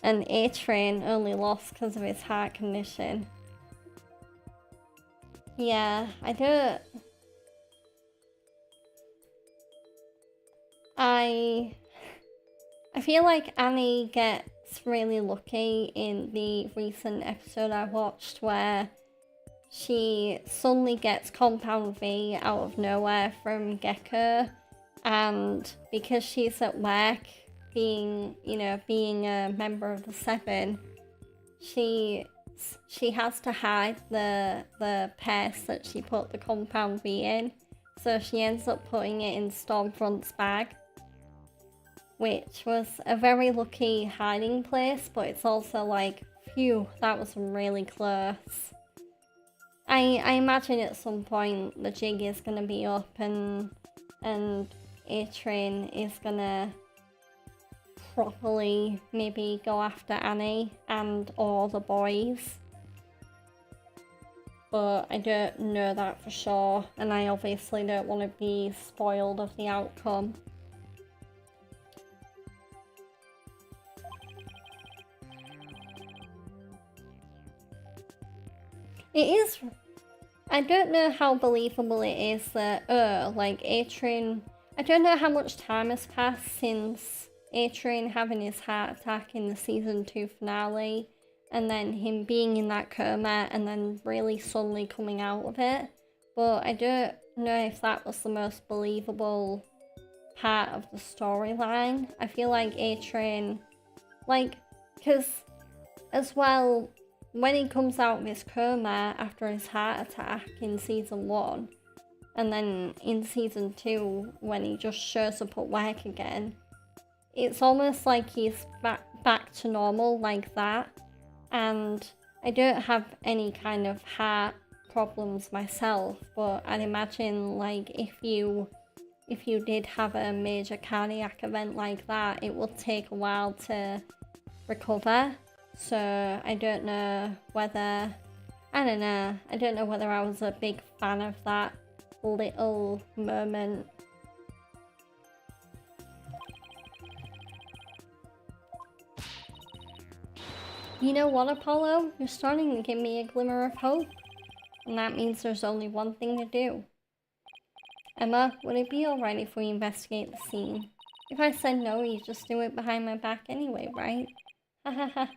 an A-Train only lost because of his heart condition. Yeah, I feel like Annie gets really lucky in the recent episode I watched where she suddenly gets Compound V out of nowhere from Gecko, and because she's at work, being a member of the Seven, she has to hide the purse that she put the Compound V in, so she ends up putting it in Stormfront's bag, which was a very lucky hiding place, but it's also like, phew, that was really close. I imagine at some point the jig is gonna be up and A-Train is gonna properly maybe go after Annie and all the boys. But I don't know that for sure, and I obviously don't want to be spoiled of the outcome. It is... I don't know how believable it is that, like, A-Train... I don't know how much time has passed since A-Train having his heart attack in the Season 2 finale, and then him being in that coma, and then really suddenly coming out of it. But I don't know if that was the most believable part of the storyline. I feel like A-Train... Like, because, as well... when he comes out of his coma after his heart attack in Season 1, and then in Season 2, when he just shows up at work again, it's almost like he's back to normal like that. And I don't have any kind of heart problems myself, but I'd imagine, like, if you did have a major cardiac event like that, it would take a while to recover. So I don't know whether I was a big fan of that little moment. You know what, Apollo? You're starting to give me a glimmer of hope. And that means there's only one thing to do. Emma, would it be alright if we investigate the scene? If I said no, you just do it behind my back anyway, right? Hahaha.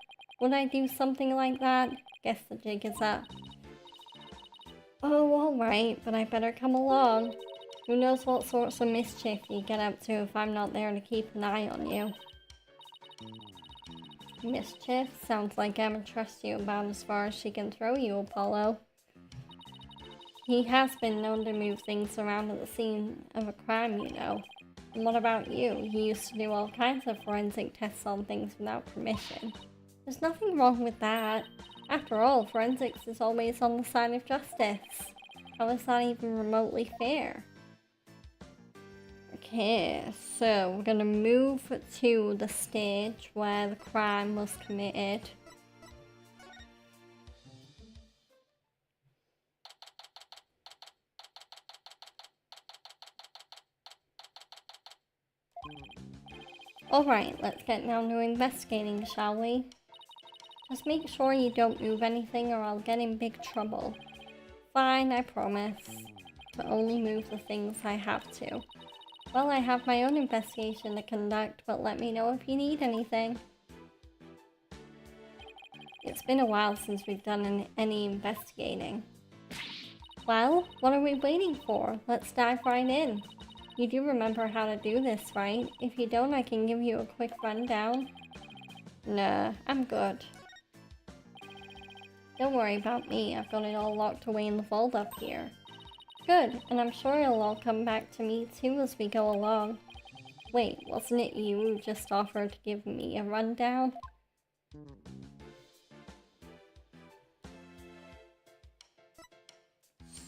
Would I do something like that? Guess the jig is up. Oh, alright, but I better come along. Who knows what sorts of mischief you get up to if I'm not there to keep an eye on you. Mischief? Sounds like Emma trusts you about as far as she can throw you, Apollo. He has been known to move things around at the scene of a crime, you know. And what about you? He used to do all kinds of forensic tests on things without permission. There's nothing wrong with that. After all, forensics is always on the side of justice. How is that even remotely fair? Okay, so we're gonna move to the stage where the crime was committed. Alright, let's get down to investigating, shall we? Just make sure you don't move anything or I'll get in big trouble. Fine, I promise. To only move the things I have to. Well, I have my own investigation to conduct, but let me know if you need anything. It's been a while since we've done any investigating. Well, what are we waiting for? Let's dive right in. You do remember how to do this, right? If you don't, I can give you a quick rundown. Nah, I'm good. Don't worry about me, I've got it all locked away in the vault up here. Good, and I'm sure it'll all come back to me too as we go along. Wait, wasn't it you who just offered to give me a rundown?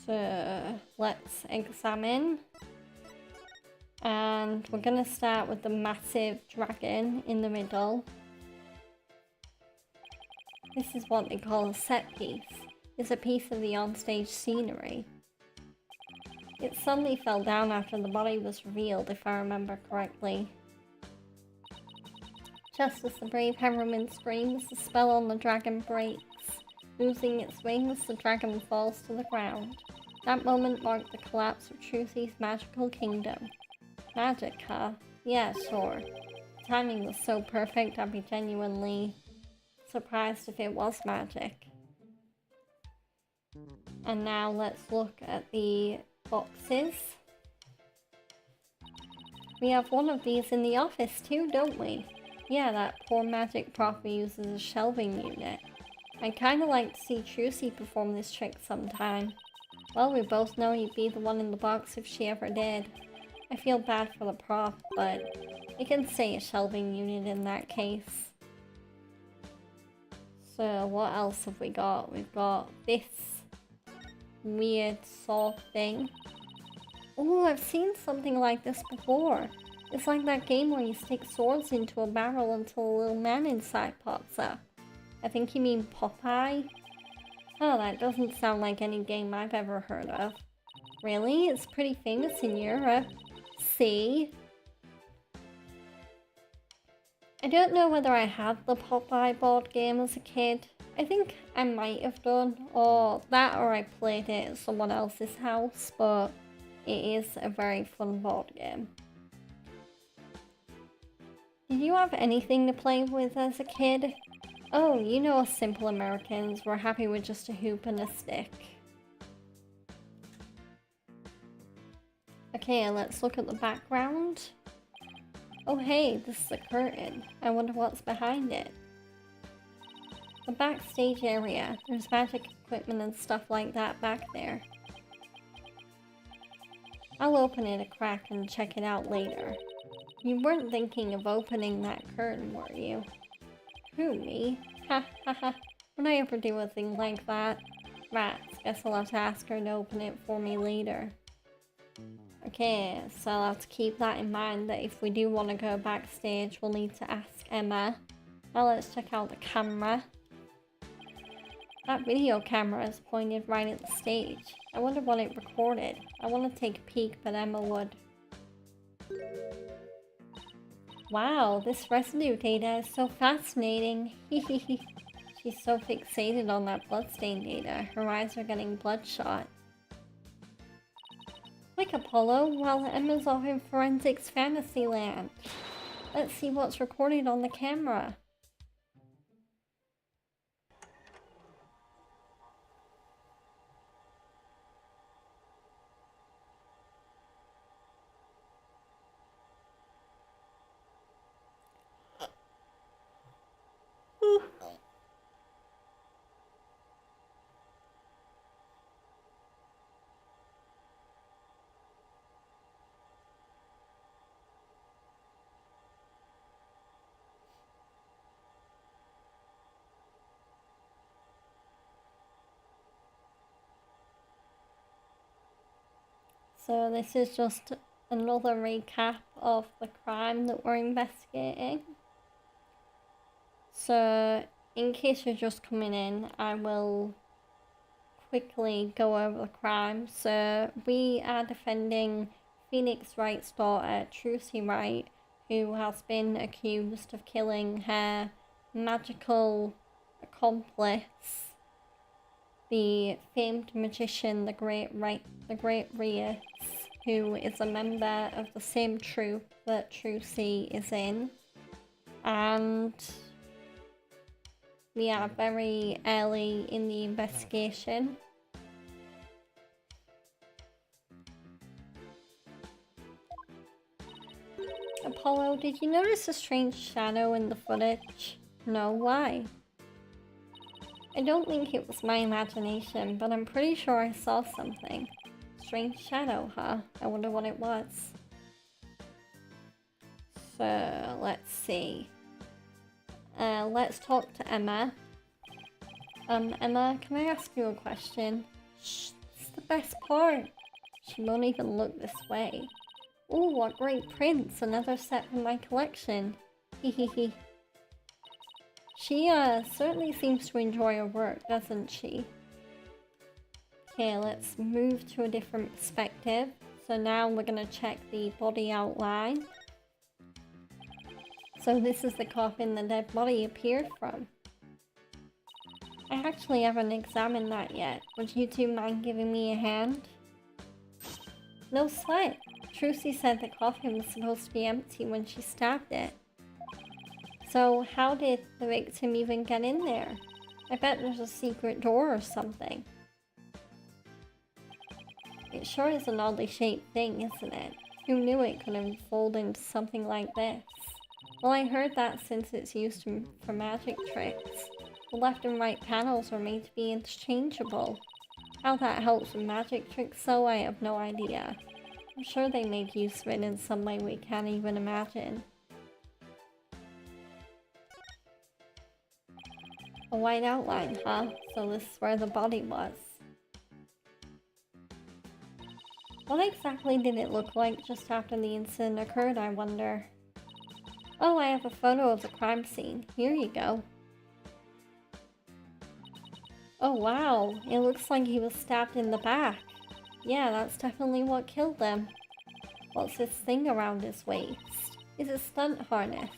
So, let's examine. And we're gonna start with the massive dragon in the middle. This is what they call a set piece. It's a piece of the onstage scenery. It suddenly fell down after the body was revealed, if I remember correctly. Just as the brave heroine screams, the spell on the dragon breaks. Losing its wings, the dragon falls to the ground. That moment marked the collapse of Truthy's magical kingdom. Magic, huh? Yeah, sure. The timing was so perfect, I'd be genuinely surprised if it was magic. And now let's look at the boxes. We have one of these in the office too, don't we? Yeah, that poor magic prof uses a shelving unit. I'd kinda like to see Truthy perform this trick sometime. Well, we both know you'd be the one in the box if she ever did. I feel bad for the prof, but you can say a shelving unit in that case. So what else have we got? We've got this weird saw thing. Oh, I've seen something like this before. It's like that game where you stick swords into a barrel until a little man inside pops up. I think you mean Popeye? Oh, that doesn't sound like any game I've ever heard of. Really? It's pretty famous in Europe. See? I don't know whether I had the Popeye board game as a kid. I think I might have done, or I played it at someone else's house, but it is a very fun board game. Did you have anything to play with as a kid? Oh, you know us simple Americans, we're happy with just a hoop and a stick. Okay, let's look at the background. Oh hey, this is a curtain. I wonder what's behind it. The backstage area. There's magic equipment and stuff like that back there. I'll open it a crack and check it out later. You weren't thinking of opening that curtain, were you? Who, me? Ha ha ha. Would I ever do a thing like that? Rats, guess I'll have to ask her to open it for me later. Okay, so I'll have to keep that in mind, that if we do want to go backstage, we'll need to ask Emma. Now let's check out the camera. That video camera is pointed right at the stage. I wonder what it recorded. I want to take a peek, but Emma would. Wow, this residue data is so fascinating. She's so fixated on that bloodstain data. Her eyes are getting bloodshot. Like Apollo, while Emma's off in Forensics Fantasyland. Let's see what's recorded on the camera. So this is just another recap of the crime that we're investigating. So, in case you're just coming in, I will quickly go over the crime. So, we are defending Phoenix Wright's daughter, Trucy Wright, who has been accused of killing her magical accomplice, the famed magician, the Great Rias, who is a member of the same troupe that Trucy is in. And we are very early in the investigation. Apollo, did you notice a strange shadow in the footage? No, why? I don't think it was my imagination, but I'm pretty sure I saw something. Strange shadow, huh? I wonder what it was. So, let's see. Let's talk to Emma. Emma, can I ask you a question? Shh, it's the best part. She won't even look this way. Ooh, what great prints! Another set from my collection. Hehehe. She, certainly seems to enjoy her work, doesn't she? Okay, let's move to a different perspective. So now we're gonna check the body outline. So this is the coffin the dead body appeared from. I actually haven't examined that yet. Would you two mind giving me a hand? No sweat. Trucy said the coffin was supposed to be empty when she stabbed it. So how did the victim even get in there? I bet there's a secret door or something. It sure is an oddly shaped thing, isn't it? Who knew it could unfold into something like this? Well, I heard that since it's used for magic tricks, the left and right panels are made to be interchangeable. How that helps with magic tricks, though, I have no idea. I'm sure they made use of it in some way we can't even imagine. A white outline, huh? So this is where the body was. What exactly did it look like just after the incident occurred, I wonder? Oh, I have a photo of the crime scene. Here you go. Oh wow, it looks like he was stabbed in the back. Yeah, that's definitely what killed them. What's this thing around his waist? It's a stunt harness.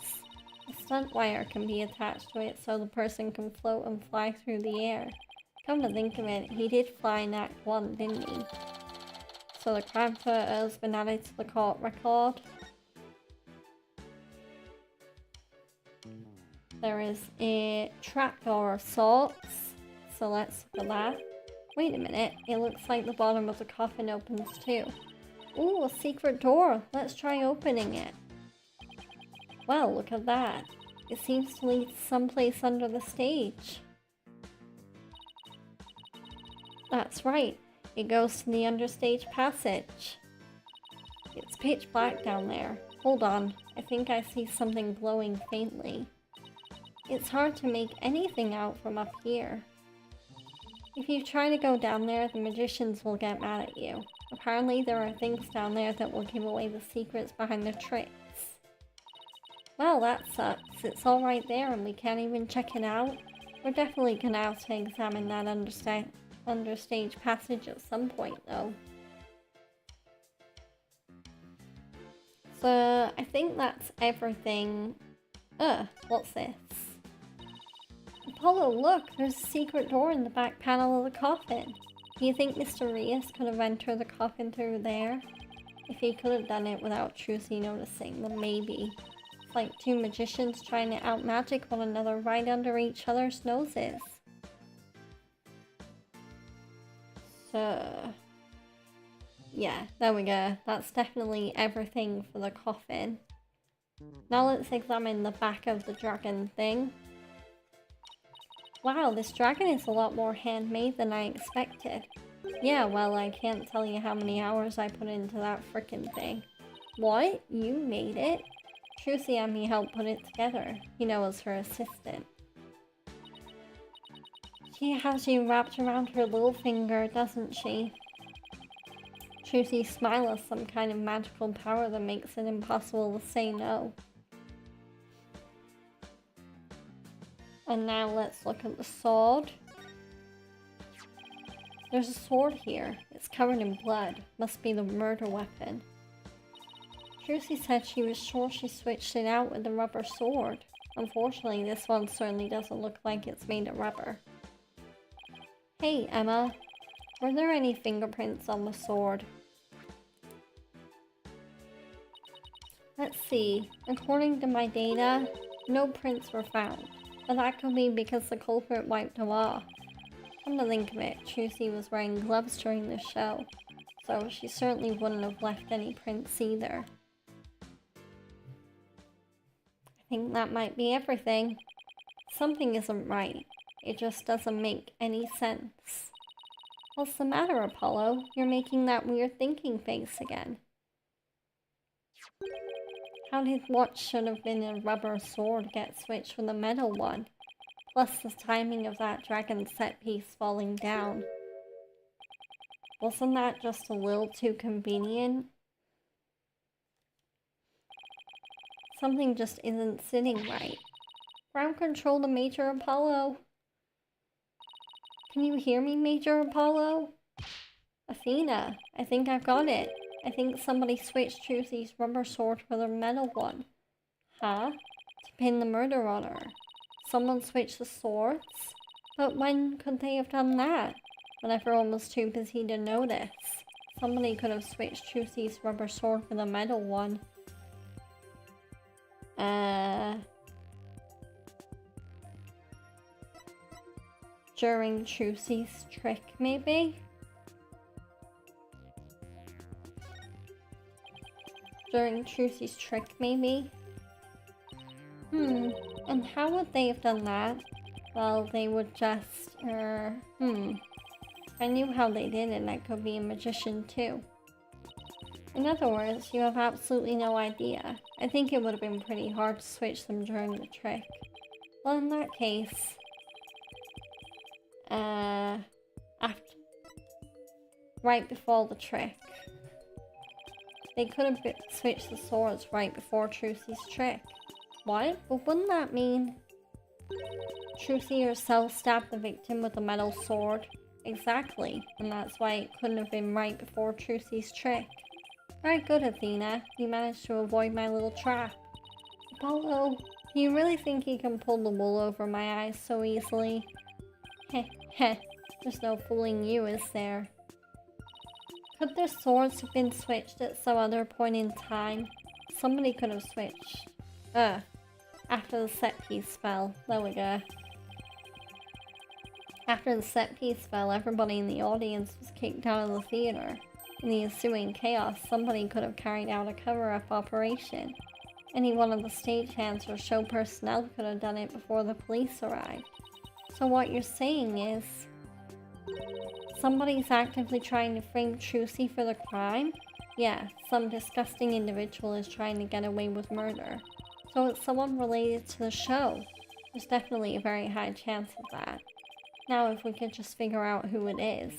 A stunt wire can be attached to it so the person can float and fly through the air. Come to think of it, he did fly in Act 1, didn't he? So the crime photo's been added to the court record. There is a trapdoor of sorts, so let's look at that. Wait a minute, it looks like the bottom of the coffin opens too. Ooh, a secret door! Let's try opening it. Well, look at that. It seems to lead someplace under the stage. That's right, it goes to the understage passage. It's pitch black down there. Hold on, I think I see something glowing faintly. It's hard to make anything out from up here. If you try to go down there, the magicians will get mad at you. Apparently there are things down there that will give away the secrets behind the tricks. Well, that sucks. It's all right there and we can't even check it out. We're definitely gonna have to examine that understage passage at some point though. So, I think that's everything. What's this? Apollo, look! There's a secret door in the back panel of the coffin. Do you think Mr. Rias could have entered the coffin through there? If he could have done it without Trucy noticing, then maybe. It's like two magicians trying to out-magic one another right under each other's noses. So... yeah, there we go. That's definitely everything for the coffin. Now let's examine the back of the dragon thing. Wow, this dragon is a lot more handmade than I expected. Yeah, well, I can't tell you how many hours I put into that frickin' thing. What? You made it? Trucy and me helped put it together. You know, as her assistant. She has you wrapped around her little finger, doesn't she? Trucy's smile has some kind of magical power that makes it impossible to say no. And now let's look at the sword. There's a sword here. It's covered in blood. Must be the murder weapon. Trucy said she was sure she switched it out with the rubber sword. Unfortunately, this one certainly doesn't look like it's made of rubber. Hey, Emma. Were there any fingerprints on the sword? Let's see. According to my data, no prints were found. But that could be because the culprit wiped them off. Come to think of it, Trucy was wearing gloves during the show, so she certainly wouldn't have left any prints either. I think that might be everything. Something isn't right. It just doesn't make any sense. What's the matter, Apollo? You're making that weird thinking face again. How did what should have been a rubber sword get switched with a metal one? Plus the timing of that dragon set piece falling down. Wasn't that just a little too convenient? Something just isn't sitting right. Ground control to Major Apollo. Can you hear me, Major Apollo? Athena, I think I've got it. I think somebody switched Trucy's rubber sword with a metal one. Huh? To pin the murder on her. Someone switched the swords? But when could they have done that? When everyone was too busy to notice. Somebody could have switched Trucy's rubber sword with a metal one. During Trucy's trick, maybe? During Trucy's trick, maybe? And how would they have done that? Well, they would just, I knew how they did it, I could be a magician too. In other words, you have absolutely no idea. I think it would have been pretty hard to switch them during the trick. Well, in that case, right before the trick. They could have switched the swords right before Trucy's trick. What? But wouldn't that mean Trucy herself stabbed the victim with a metal sword? Exactly, and that's why it couldn't have been right before Trucy's trick. Very good, Athena. You managed to avoid my little trap. Apollo, do you really think you can pull the wool over my eyes so easily? Heh heh, there's no fooling you, is there? Could their swords have been switched at some other point in time? Somebody could have switched. After the set piece fell. There we go. After the set piece fell, everybody in the audience was kicked out of the theater. In the ensuing chaos, somebody could have carried out a cover-up operation. Any one of the stagehands or show personnel could have done it before the police arrived. So what you're saying is, somebody's actively trying to frame Trucy for the crime? Yeah, some disgusting individual is trying to get away with murder. So it's someone related to the show. There's definitely a very high chance of that. Now if we could just figure out who it is.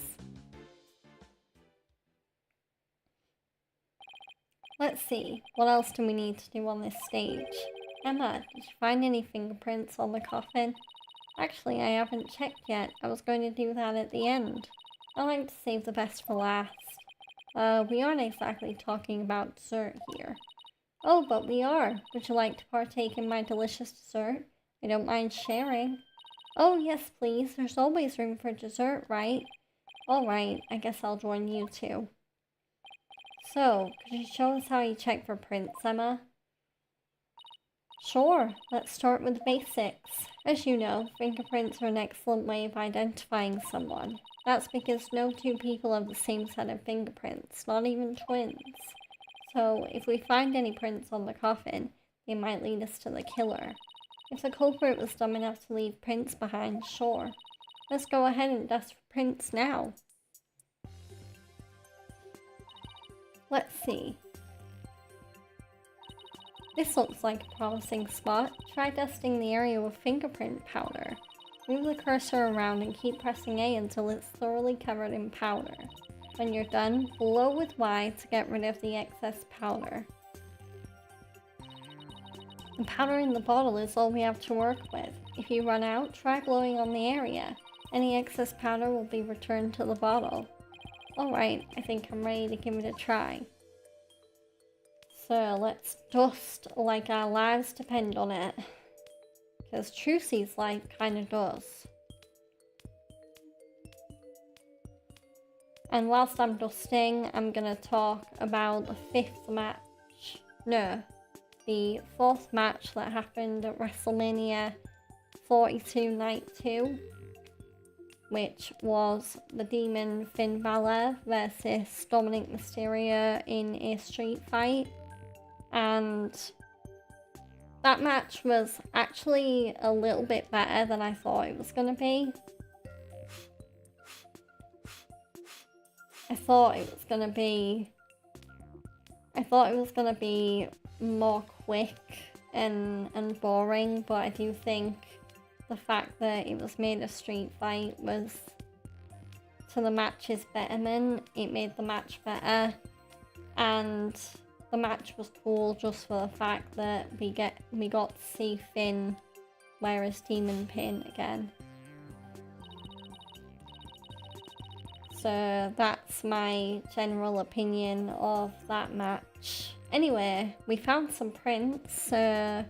Let's see, what else do we need to do on this stage? Emma, did you find any fingerprints on the coffin? Actually, I haven't checked yet. I was going to do that at the end. I like to save the best for last. We aren't exactly talking about dessert here. Oh, but we are. Would you like to partake in my delicious dessert? I don't mind sharing. Oh, yes, please. There's always room for dessert, right? Alright, I guess I'll join you too. So, could you show us how you check for prints, Emma? Sure, let's start with the basics. As you know, fingerprints are an excellent way of identifying someone. That's because no two people have the same set of fingerprints, not even twins. So, if we find any prints on the coffin, they might lead us to the killer. If the culprit was dumb enough to leave prints behind, sure. Let's go ahead and dust for prints now. Let's see. This looks like a promising spot. Try dusting the area with fingerprint powder. Move the cursor around and keep pressing A until it's thoroughly covered in powder. When you're done, blow with Y to get rid of the excess powder. The powder in the bottle is all we have to work with. If you run out, try blowing on the area. Any excess powder will be returned to the bottle. Alright, I think I'm ready to give it a try. So let's dust like our lives depend on it. Because Trucy's life kinda does. And whilst I'm dusting, I'm gonna talk about the 5th match. No, the 4th match that happened at WrestleMania 42 Night 2. Which was the Demon Finn Balor versus Dominic Mysterio in a street fight. And that match was actually a little bit better than I thought it was gonna be. I thought it was gonna be more quick and boring, but I do think the fact that it was made a street fight was to the match's betterment. It made the match better, and the match was cool just for the fact that we got to see Finn wear his demon pin again. So that's my general opinion of that match. Anyway, we found some prints. It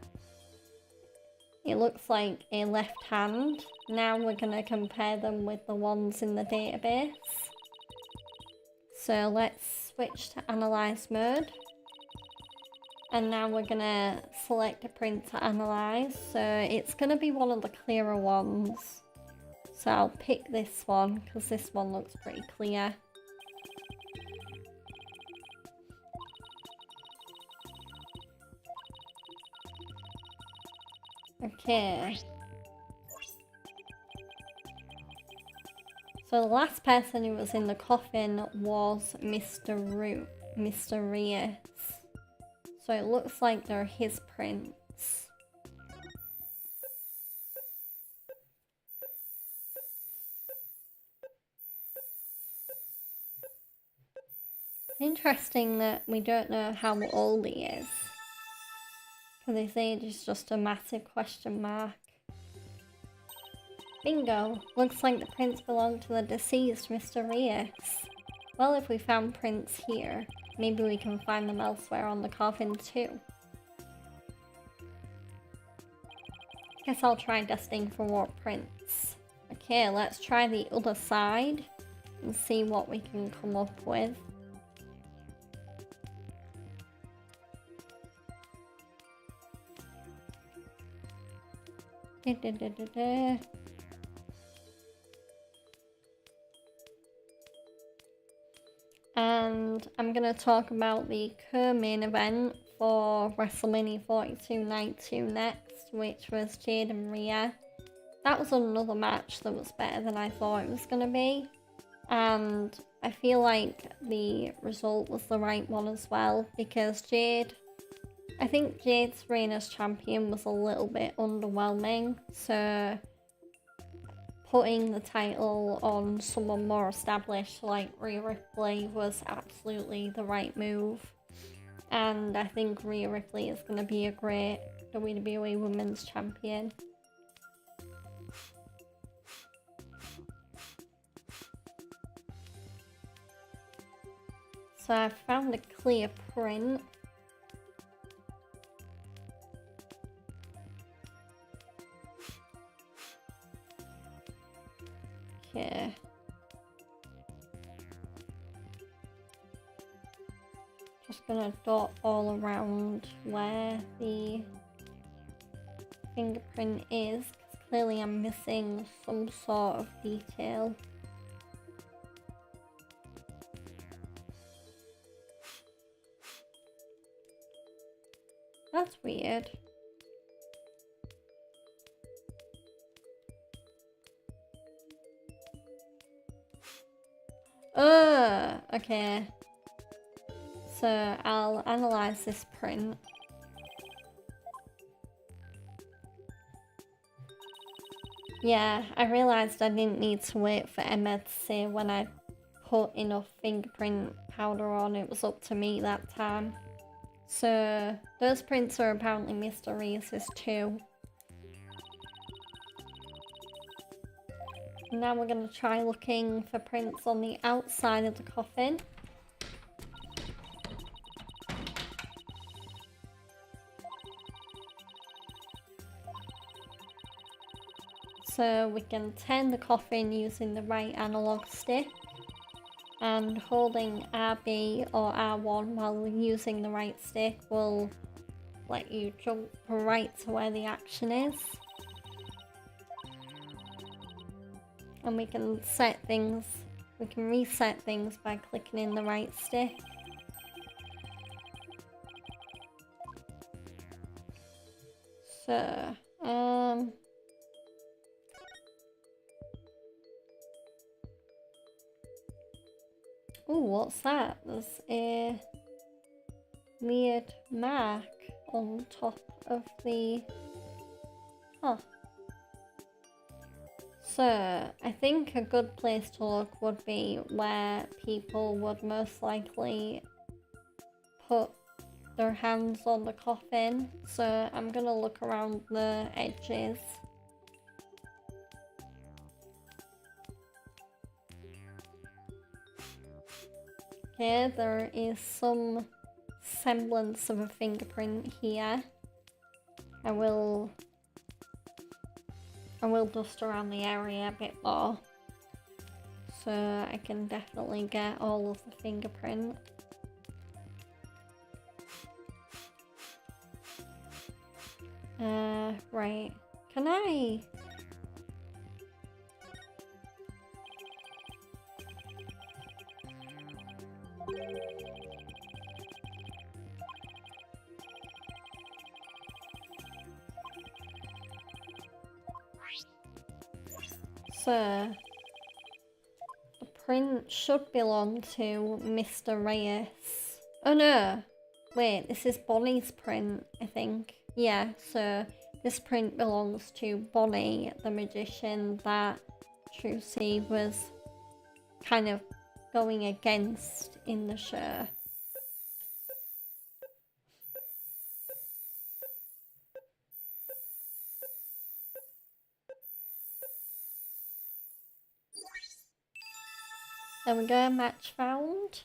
looks like a left hand. Now we're gonna compare them with the ones in the database. So let's switch to analyze mode. And now we're gonna select a print to analyze. So it's gonna be one of the clearer ones. So I'll pick this one because this one looks pretty clear. Okay. So the last person who was in the coffin was Mr. Reyes. So it looks like they're his prints. Interesting that we don't know how old he is. Because his age is just a massive question mark. Bingo! Looks like the prints belong to the deceased Mr. Reyes. Well, if we found prints here, maybe we can find them elsewhere on the coffin too. Guess I'll try dusting for more prints. Okay, let's try the other side and see what we can come up with. And I'm going to talk about the co-main event for WrestleMania 42 Night 2 next, which was Jade and Rhea. That was another match that was better than I thought it was going to be. And I feel like the result was the right one as well, because I think Jade's reign as champion was a little bit underwhelming, so putting the title on someone more established like Rhea Ripley was absolutely the right move. And I think Rhea Ripley is going to be a great WWE Women's Champion. So I found a clear print. Okay. Just gonna dot all around where the fingerprint is, because clearly I'm missing some sort of detail. That's weird. Okay. So I'll analyze this print. Yeah, I realised I didn't need to wait for Emma to say when I put enough fingerprint powder on. It was up to me that time. So those prints are apparently Mr. Reus's too. Now we're going to try looking for prints on the outside of the coffin. So we can turn the coffin using the right analog stick, and holding RB or R1 while using the right stick will let you jump right to where the action is. And we can set things, we can reset things by clicking in the right stick. So, ooh, what's that? There's a weird mark on top of the... Huh. So, I think a good place to look would be where people would most likely put their hands on the coffin. So, I'm gonna look around the edges. Okay, there is some semblance of a fingerprint here. I will dust around the area a bit more, so I can definitely get all of the fingerprint. Right. Can I... So, the print should belong to Mr. Reyes. Oh no! Wait, this is Bonnie's print, I think. Yeah, so this print belongs to Bonnie, the magician that Trucy was kind of going against in the show. There we go, match found.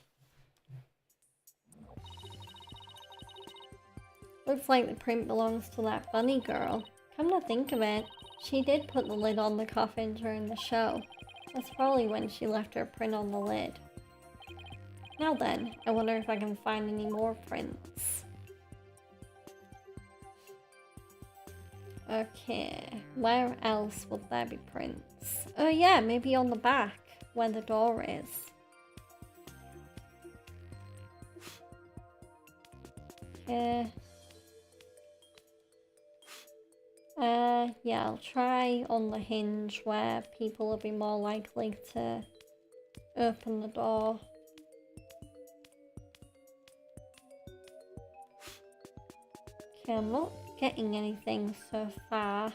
Looks like the print belongs to that bunny girl. Come to think of it, she did put the lid on the coffin during the show. That's probably when she left her print on the lid. Now then, I wonder if I can find any more prints. Okay, where else would there be prints? Oh yeah, maybe on the back, where the door is. Okay. Yeah, I'll try on the hinge where people will be more likely to open the door. Okay, I'm not getting anything so far.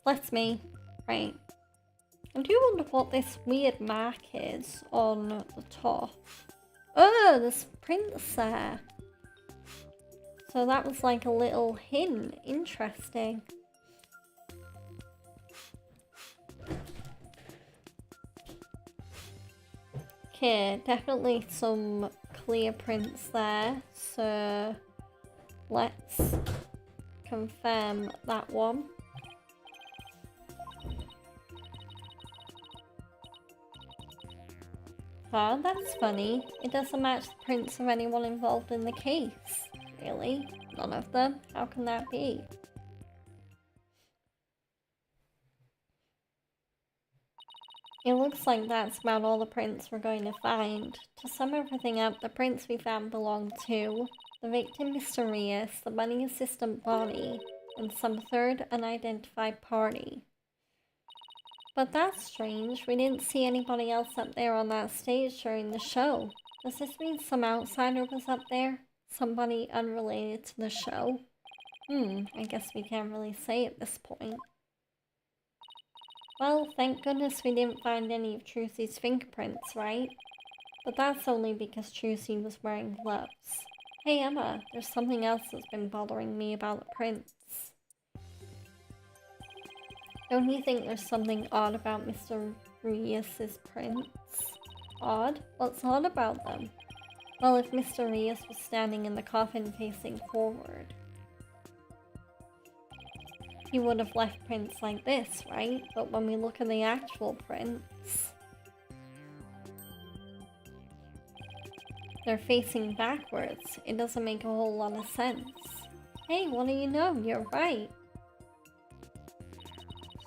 Bless me. Right. I do wonder what this weird mark is on the top. Oh, there's prints there. So that was like a little hint. Interesting. Okay, definitely some clear prints there. So let's confirm that one. Oh, that's funny. It doesn't match the prints of anyone involved in the case. Really? None of them? How can that be? It looks like that's about all the prints we're going to find. To sum everything up, the prints we found belong to the victim, Mr. Reyes, the bunny assistant Bonnie, and some third unidentified party. But that's strange, we didn't see anybody else up there on that stage during the show. Does this mean some outsider was up there? Somebody unrelated to the show? I guess we can't really say at this point. Well, thank goodness we didn't find any of Trucy's fingerprints, right? But that's only because Trucy was wearing gloves. Hey Emma, there's something else that's been bothering me about the prints. Don't you think there's something odd about Mr. Rias's prints? Odd? What's odd about them? Well, if Mr. Rias was standing in the coffin facing forward, he would have left prints like this, right? But when we look at the actual prints, they're facing backwards. It doesn't make a whole lot of sense. Hey, what do you know? You're right.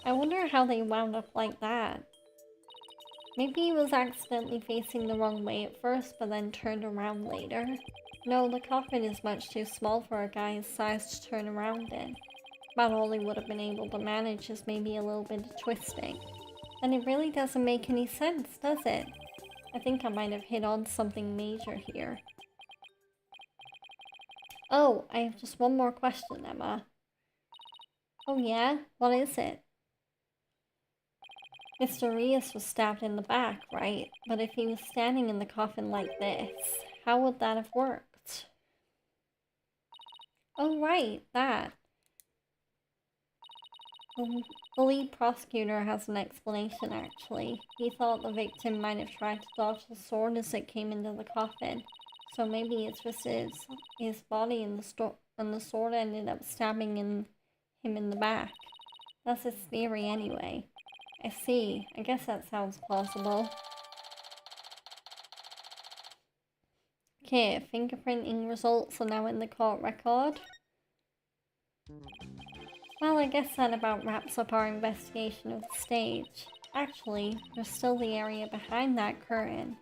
I wonder how they wound up like that. Maybe he was accidentally facing the wrong way at first, but then turned around later. No, the coffin is much too small for a guy his size to turn around in. About all he would have been able to manage is maybe a little bit of twisting. And it really doesn't make any sense, does it? I think I might have hit on something major here. Oh, I have just one more question, Emma. Oh yeah? What is it? Mr. Rias was stabbed in the back, right? But if he was standing in the coffin like this, how would that have worked? Oh right, that. The lead prosecutor has an explanation, actually. He thought the victim might have tried to dodge the sword as it came into the coffin. So maybe it's just his body and the sword ended up stabbing him in the back. That's his theory anyway. I see. I guess that sounds plausible. Okay, fingerprinting results are now in the court record. Well, I guess that about wraps up our investigation of the stage. Actually, there's still the area behind that curtain.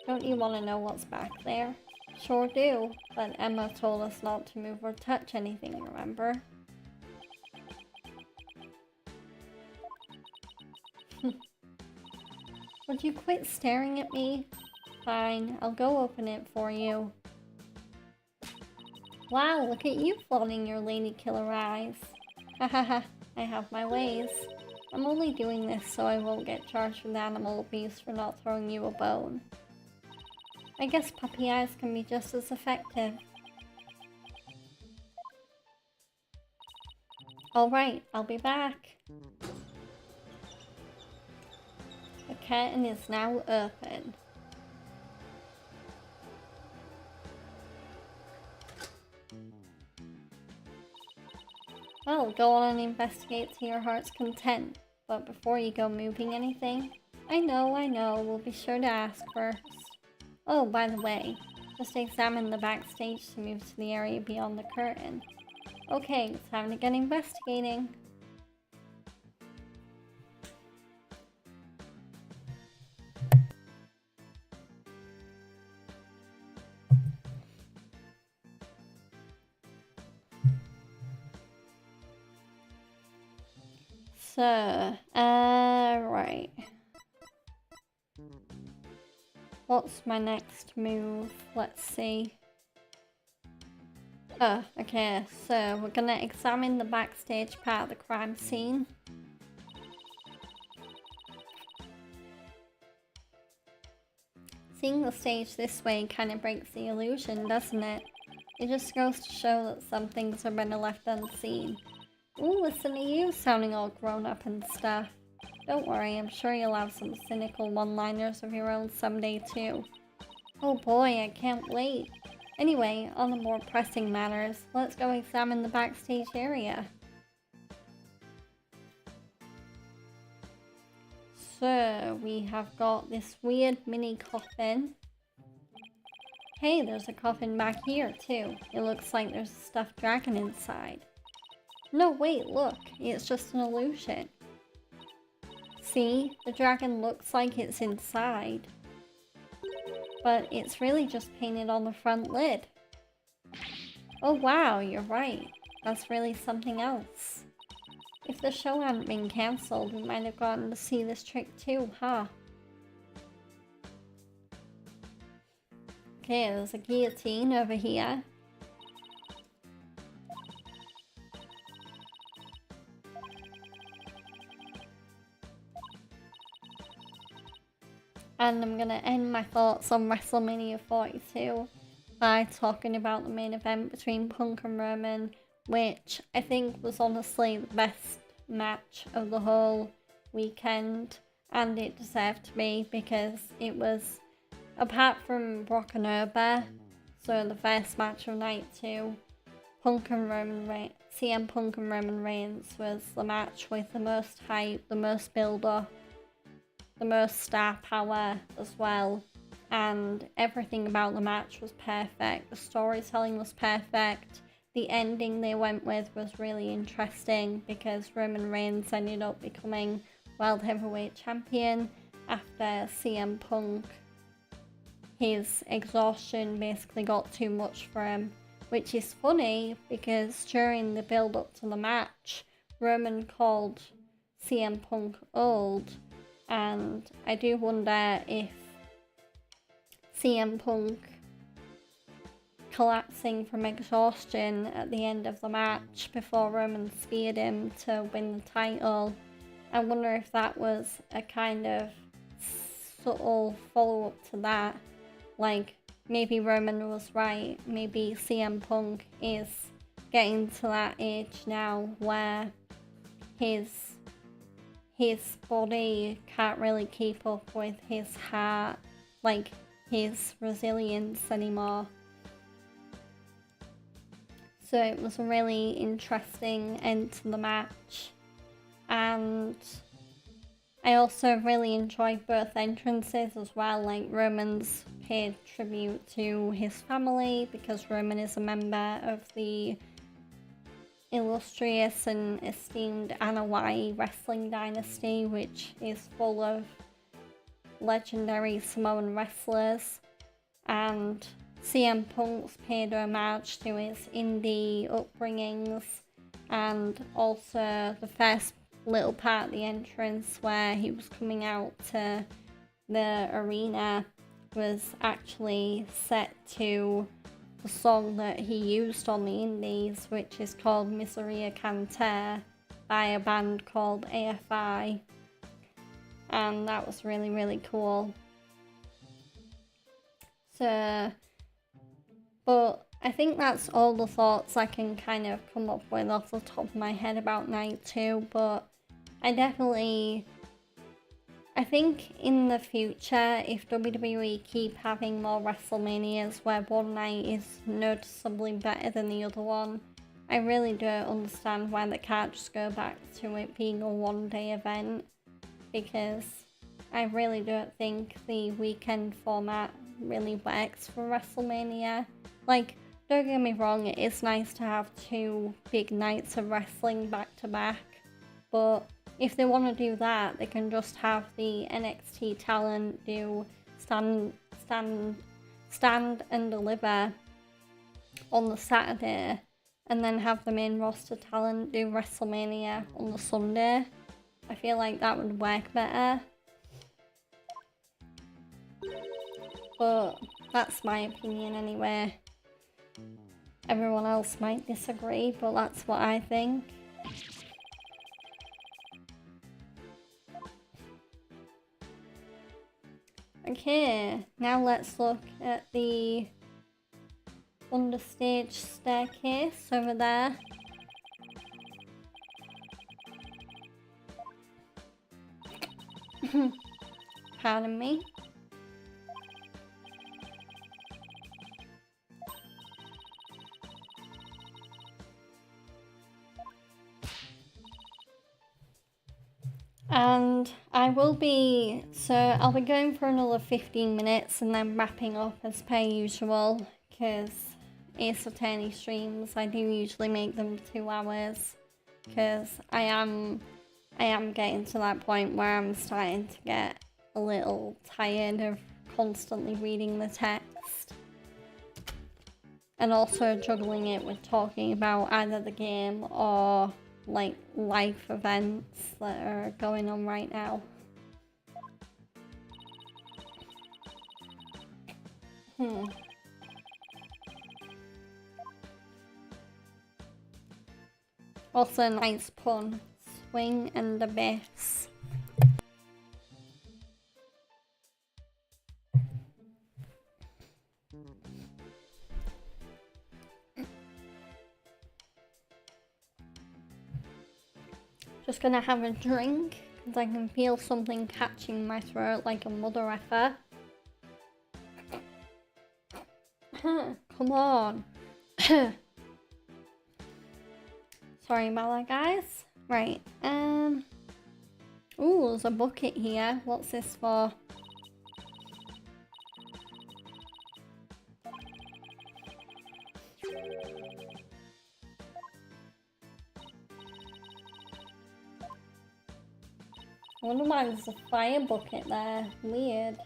Don't you want to know what's back there? Sure do, but Emma told us not to move or touch anything, remember? Would you quit staring at me? Fine, I'll go open it for you. Wow, look at you flaunting your lady killer eyes. Hahaha, I have my ways. I'm only doing this so I won't get charged with animal abuse for not throwing you a bone. I guess puppy eyes can be just as effective. Alright, I'll be back. The curtain is now open. Well, go on and investigate to your heart's content. But before you go moving anything, I know, we'll be sure to ask first. Oh, by the way, just examine the backstage to move to the area beyond the curtain. Okay, time to get investigating. So, right. What's my next move? Let's see. Oh, okay, so we're gonna examine the backstage part of the crime scene. Seeing the stage this way kind of breaks the illusion, doesn't it? It just goes to show that some things are better left unseen. Ooh, listen to you sounding all grown up and stuff. Don't worry, I'm sure you'll have some cynical one-liners of your own someday too. Oh boy, I can't wait. Anyway, on the more pressing matters, let's go examine the backstage area. So, we have got this weird mini coffin. Hey, there's a coffin back here too. It looks like there's a stuffed dragon inside. No, wait, look, it's just an illusion. See, the dragon looks like it's inside. But it's really just painted on the front lid. Oh wow, you're right. That's really something else. If the show hadn't been cancelled, we might have gotten to see this trick too, huh? Okay, there's a guillotine over here. And I'm gonna end my thoughts on WrestleMania 42 by talking about the main event between Punk and Roman, which I think was honestly the best match of the whole weekend, and it deserved to be because it was, apart from Brock and Urba, so the first match of night 2, CM Punk and Roman Reigns was the match with the most hype, the most build-up, the most star power as well, and everything about the match was perfect. The storytelling was perfect. The ending they went with was really interesting because Roman Reigns ended up becoming World Heavyweight Champion after CM Punk, his exhaustion basically got too much for him, which is funny because during the build up to the match, Roman called CM Punk old, and I do wonder if CM Punk collapsing from exhaustion at the end of the match before Roman speared him to win the title, I wonder if that was a kind of subtle follow-up to that. Like, maybe Roman was right, maybe CM Punk is getting to that age now where his body can't really keep up with his heart, like his resilience anymore. So it was a really interesting end to the match, and I also really enjoyed both entrances as well. Like, Roman's paid tribute to his family because Roman is a member of the illustrious and esteemed Anoa'i wrestling dynasty, which is full of legendary Samoan wrestlers, and CM Punk's paid homage to his indie upbringings, and also the first little part of the entrance where he was coming out to the arena was actually set to the song that he used on the indies, which is called Miseria Canter by a band called AFI, and that was really, really cool. So, but I think that's all the thoughts I can kind of come up with off the top of my head about night 2, but I think in the future, if WWE keep having more WrestleManias where one night is noticeably better than the other one, I really don't understand why they can't just go back to it being a one-day event, because I really don't think the weekend format really works for WrestleMania. Like, don't get me wrong, it is nice to have 2 big nights of wrestling back to back, but if they want to do that, they can just have the NXT talent do stand and deliver on the Saturday, and then have the main roster talent do WrestleMania on the Sunday. I feel like that would work better. But that's my opinion anyway. Everyone else might disagree, but that's what I think. Okay, now let's look at the understage staircase over there. Pardon me. And I'll be going for another 15 minutes and then wrapping up as per usual, because Ace Attorney streams, I do usually make them 2 hours, because I am getting to that point where I'm starting to get a little tired of constantly reading the text, and also juggling it with talking about either the game or like life events that are going on right now. Also, nice pun. Swing and Abyss. Just gonna have a drink because I can feel something catching my throat like a mother effer. Come on. Sorry about that, guys. Right, ooh, there's a bucket here. What's this for? I wonder why there's a fire bucket there. Weird.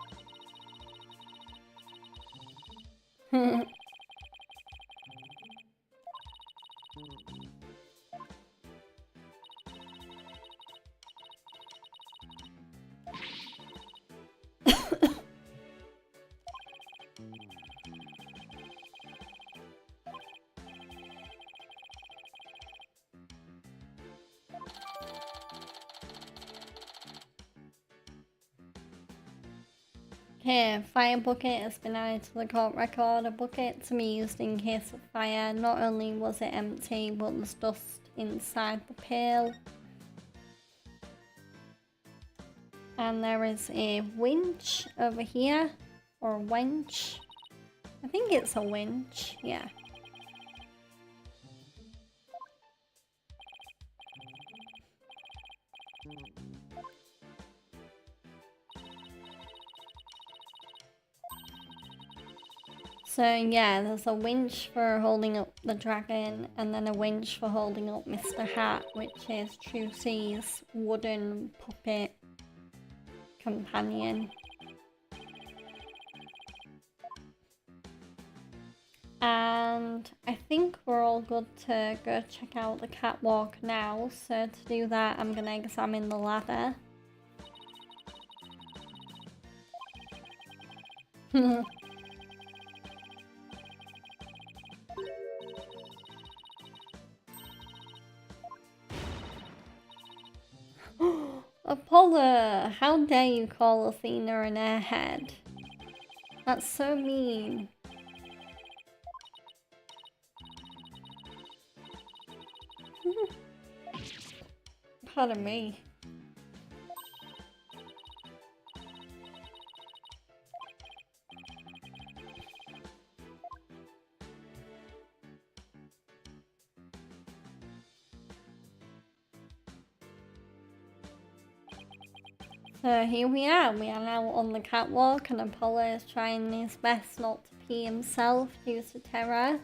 Okay, fire bucket has been added to the court record. A bucket to be used in case of fire. Not only was it empty, but there's dust inside the pail. And there is a winch over here, or a wench. I think it's a winch, yeah. So yeah, there's a winch for holding up the dragon, and then a winch for holding up Mr. Hat, which is Trucy's wooden puppet companion. And I think we're all good to go check out the catwalk now. So to do that, I'm gonna examine the ladder. Apollo! How dare you call Athena an airhead? That's so mean. Pardon me. So here we are now on the catwalk, and Apollo is trying his best not to pee himself due to terror.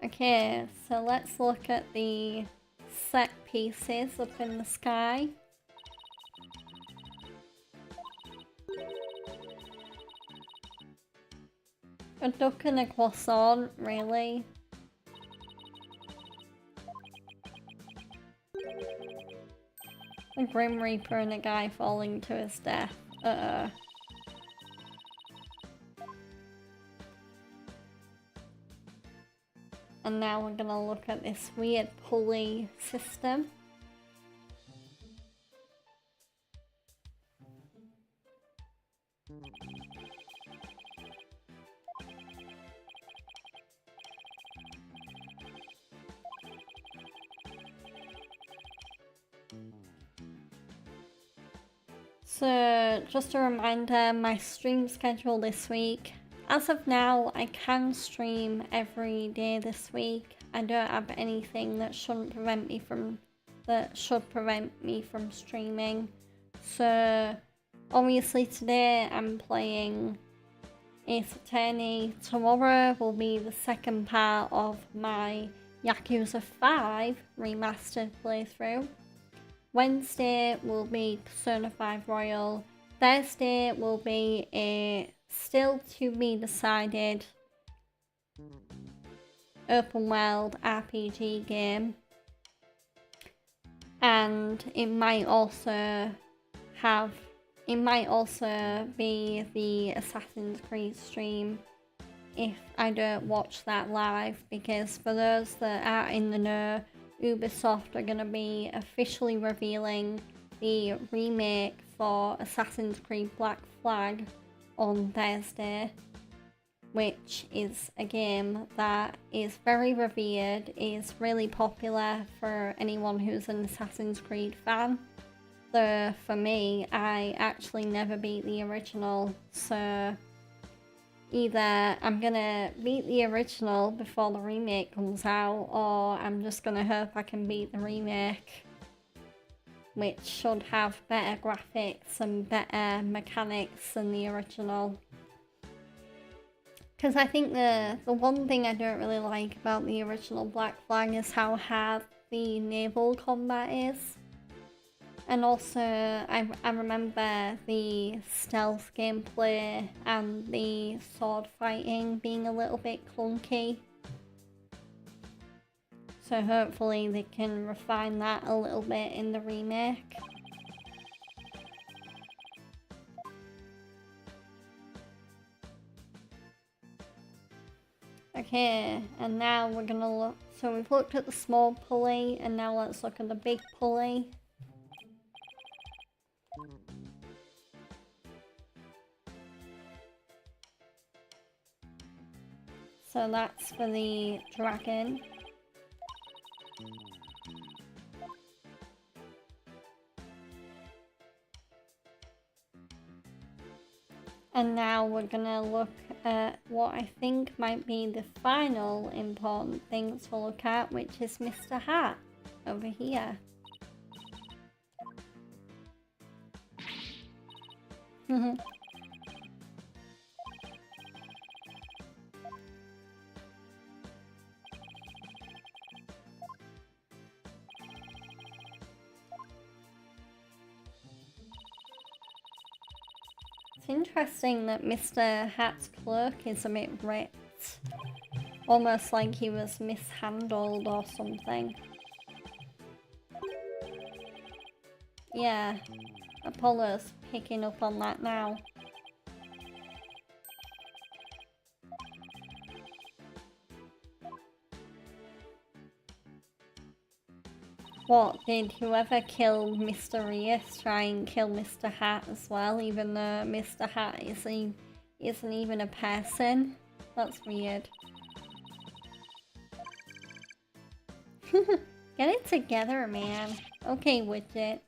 Okay, so let's look at the set pieces up in the sky. A duck and a croissant, really? A Grim Reaper and a guy falling to his death. And now we're gonna look at this weird pulley system. So, just a reminder, my stream schedule this week. As of now, I can stream every day this week. I don't have anything that should prevent me from streaming. So, obviously today I'm playing Ace Attorney. Tomorrow will be the second part of my Yakuza 5 remastered playthrough. Wednesday will be Persona 5 Royal. Thursday will be a still to be decided open world RPG game, and it might also be the Assassin's Creed stream if I don't watch that live, because for those that are in the know, Ubisoft are going to be officially revealing the remake for Assassin's Creed Black Flag on Thursday, which is a game that is very revered, is really popular for anyone who's an Assassin's Creed fan. So for me, I actually never beat the original, so either I'm gonna beat the original before the remake comes out, or I'm just gonna hope I can beat the remake, which should have better graphics and better mechanics than the original. Because I think the one thing I don't really like about the original Black Flag is how hard the naval combat is. And also, I remember the stealth gameplay and the sword fighting being a little bit clunky. So hopefully they can refine that a little bit in the remake. Okay, and now we're gonna look. So we've looked at the small pulley, and now let's look at the big pulley. So that's for the dragon. And now we're gonna look at what I think might be the final important thing to look at, which is Mr. Hat over here. It's interesting that Mr. Hat's cloak is a bit ripped. Almost like he was mishandled or something. Yeah, Apollo's picking up on that now. What, did whoever killed Mr. Rias try and kill Mr. Hat as well, even though Mr. Hat isn't even a person? That's weird. Get it together, man. Okay, Widget.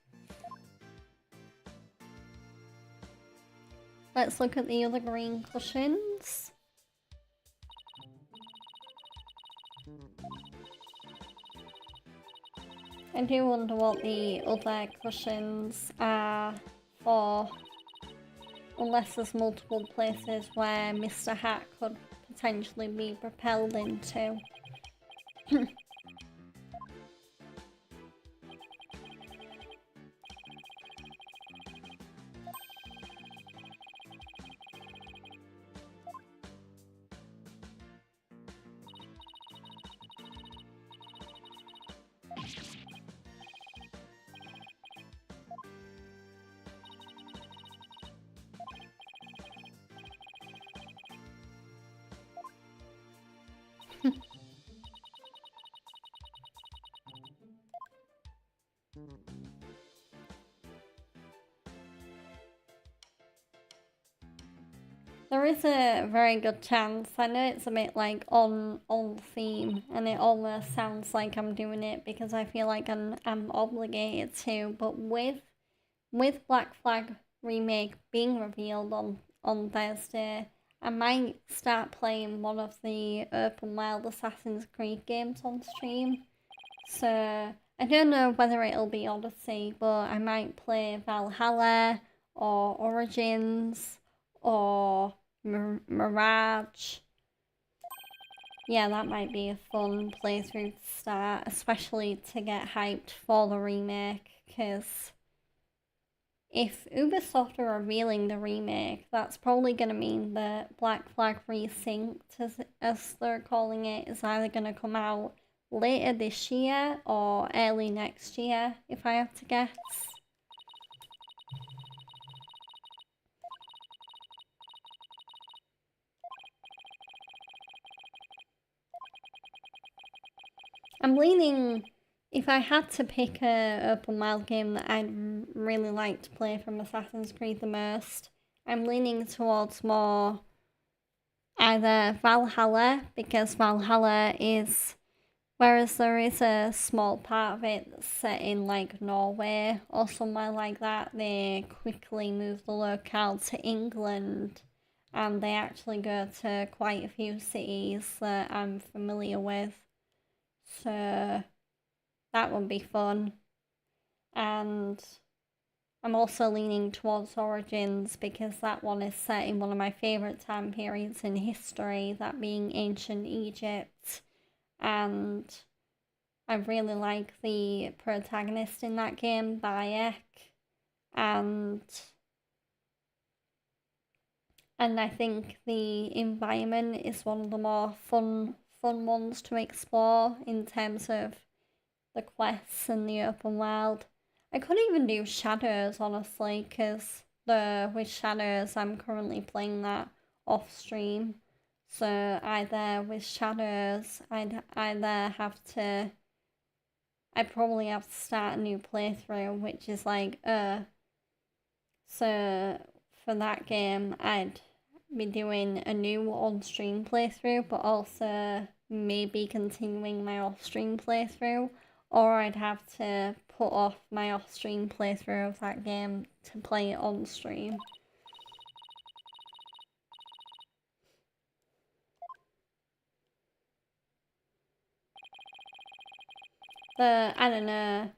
Let's look at the other green cushions. I do wonder what the other cushions are for, unless there's multiple places where Mr. Hat could potentially be propelled into. There is a very good chance, I know it's a bit like on theme, and it almost sounds like I'm doing it because I feel like I'm obligated to, but with Black Flag Remake being revealed on Thursday, I might start playing one of the open world Assassin's Creed games on stream. So I don't know whether it'll be Odyssey, but I might play Valhalla or Origins or Mirage. Yeah, that might be a fun playthrough to start, especially to get hyped for the remake, because if Ubisoft are revealing the remake, that's probably going to mean that Black Flag Resynced, as they're calling it, is either going to come out later this year or early next year, if I have to guess. I'm leaning, if I had to pick a open world game that I'd really like to play from Assassin's Creed the most, I'm leaning towards more either Valhalla, because Valhalla is, whereas there is a small part of it that's set in like Norway or somewhere like that, they quickly move the locale to England and they actually go to quite a few cities that I'm familiar with. So that would be fun. And I'm also leaning towards Origins because that one is set in one of my favourite time periods in history, that being ancient Egypt. And I really like the protagonist in that game, Bayek. And I think the environment is one of the more fun ones to explore in terms of the quests and the open world. I could even do Shadows, honestly, because with Shadows I'm currently playing that off stream. So either with Shadows I'd probably have to start a new playthrough, which is like so for that game I'd be doing a new on-stream playthrough, but also maybe continuing my off-stream playthrough, or I'd have to put off my off-stream playthrough of that game to play it on-stream. But I don't know.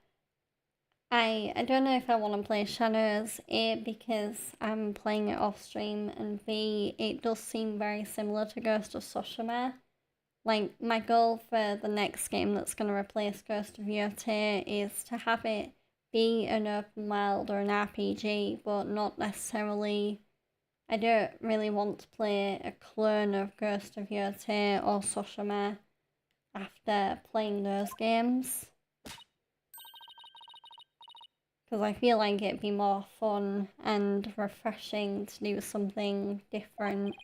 I don't know if I want to play Shadows, A, because I'm playing it off stream, and B, it does seem very similar to Ghost of Tsushima. Like, my goal for the next game that's going to replace Ghost of Yotei is to have it be an open world or an RPG, but not necessarily... I don't really want to play a clone of Ghost of Yotei or Tsushima after playing those games. Because I feel like it'd be more fun and refreshing to do something different.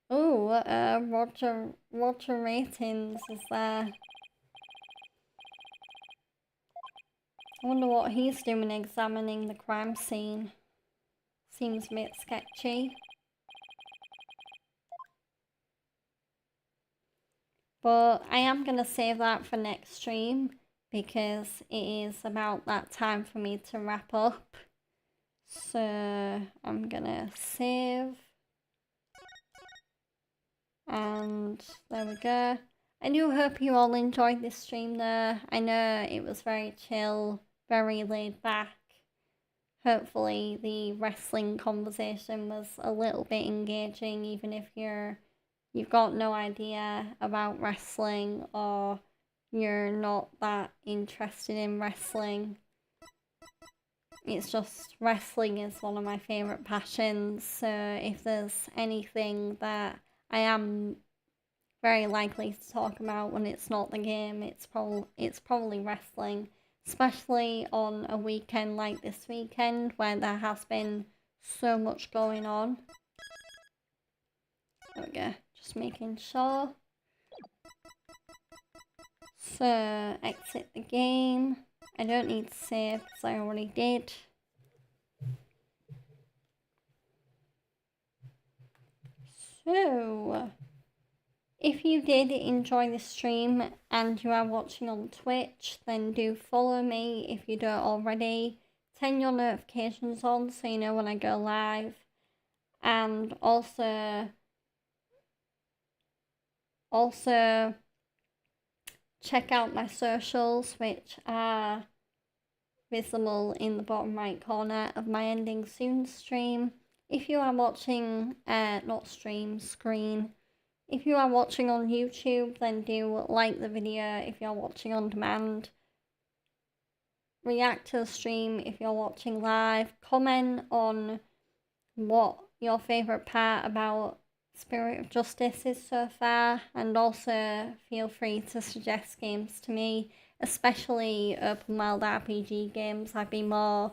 Oh, Roger Ratings is there. I wonder what he's doing examining the crime scene. Seems a bit sketchy. But I am going to save that for next stream because it is about that time for me to wrap up. So I'm going to save. And there we go. I do hope you all enjoyed this stream though. I know it was very chill, very laid back. Hopefully the wrestling conversation was a little bit engaging, even if you've got no idea about wrestling or you're not that interested in wrestling. It's just wrestling is one of my favourite passions, so if there's anything that I am very likely to talk about when it's not the game, it's probably wrestling, especially on a weekend like this weekend where there has been so much going on. There we go, just making sure. So, exit the game. I don't need to save because I already did. So, if you did enjoy the stream and you are watching on Twitch, then do follow me if you don't already. Turn your notifications on so you know when I go live. And also check out my socials, which are visible in the bottom right corner of my ending soon stream. If you are watching, screen. If you are watching on YouTube, then do like the video if you're watching on demand. React to the stream if you're watching live. Comment on what your favourite part about Spirit of Justice is so far, and also feel free to suggest games to me, especially open world RPG games. I'd be more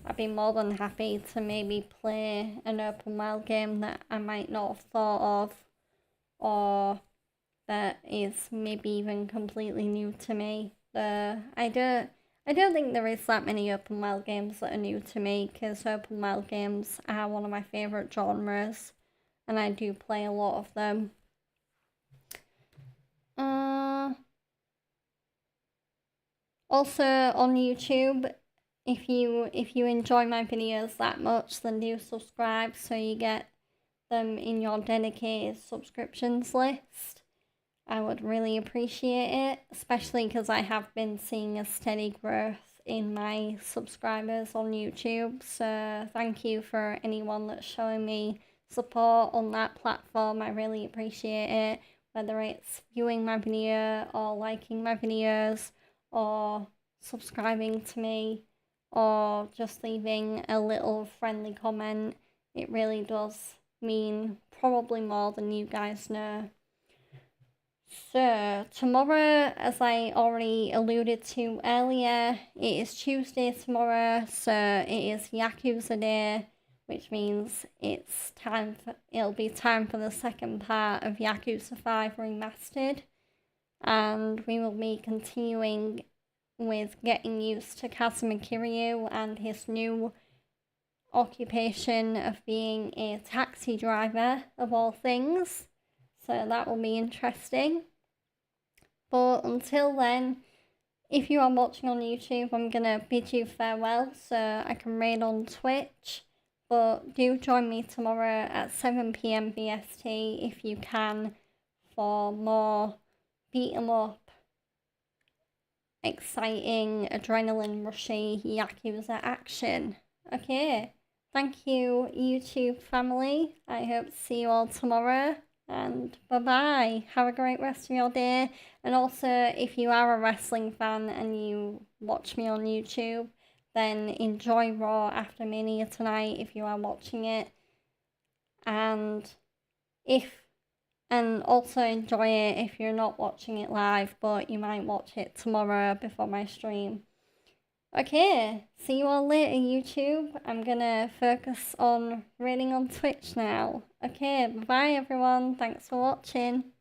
than happy to maybe play an open world game that I might not have thought of, or that is maybe even completely new to me. I don't think there is that many open world games that are new to me, because open world games are one of my favourite genres, and I do play a lot of them. Also on YouTube, if you enjoy my videos that much, then do subscribe so you get them in your dedicated subscriptions list. I would really appreciate it, especially because I have been seeing a steady growth in my subscribers on YouTube. So thank you for anyone that's showing me support on that platform. I really appreciate it, whether it's viewing my video or liking my videos or subscribing to me or just leaving a little friendly comment. It really does mean probably more than you guys know. So, tomorrow, as I already alluded to earlier, it is Tuesday tomorrow, so it is Yakuza Day, which means it'll be time for the second part of Yakuza 5 Remastered, and we will be continuing with getting used to Kazuma Kiryu and his new occupation of being a taxi driver, of all things. So that will be interesting. But until then, if you are watching on YouTube, I'm going to bid you farewell so I can raid on Twitch. But do join me tomorrow at 7 PM BST if you can, for more beat 'em up, exciting, adrenaline rushy Yakuza action. Okay, thank you YouTube family. I hope to see you all tomorrow, and bye bye. Have a great rest of your day. And also, if you are a wrestling fan and you watch me on YouTube, then enjoy Raw after Mania tonight if you are watching it, and also enjoy it if you're not watching it live, but you might watch it tomorrow before my stream. Okay, see you all later, YouTube. I'm gonna focus on raiding on Twitch now. Okay, bye everyone. Thanks for watching.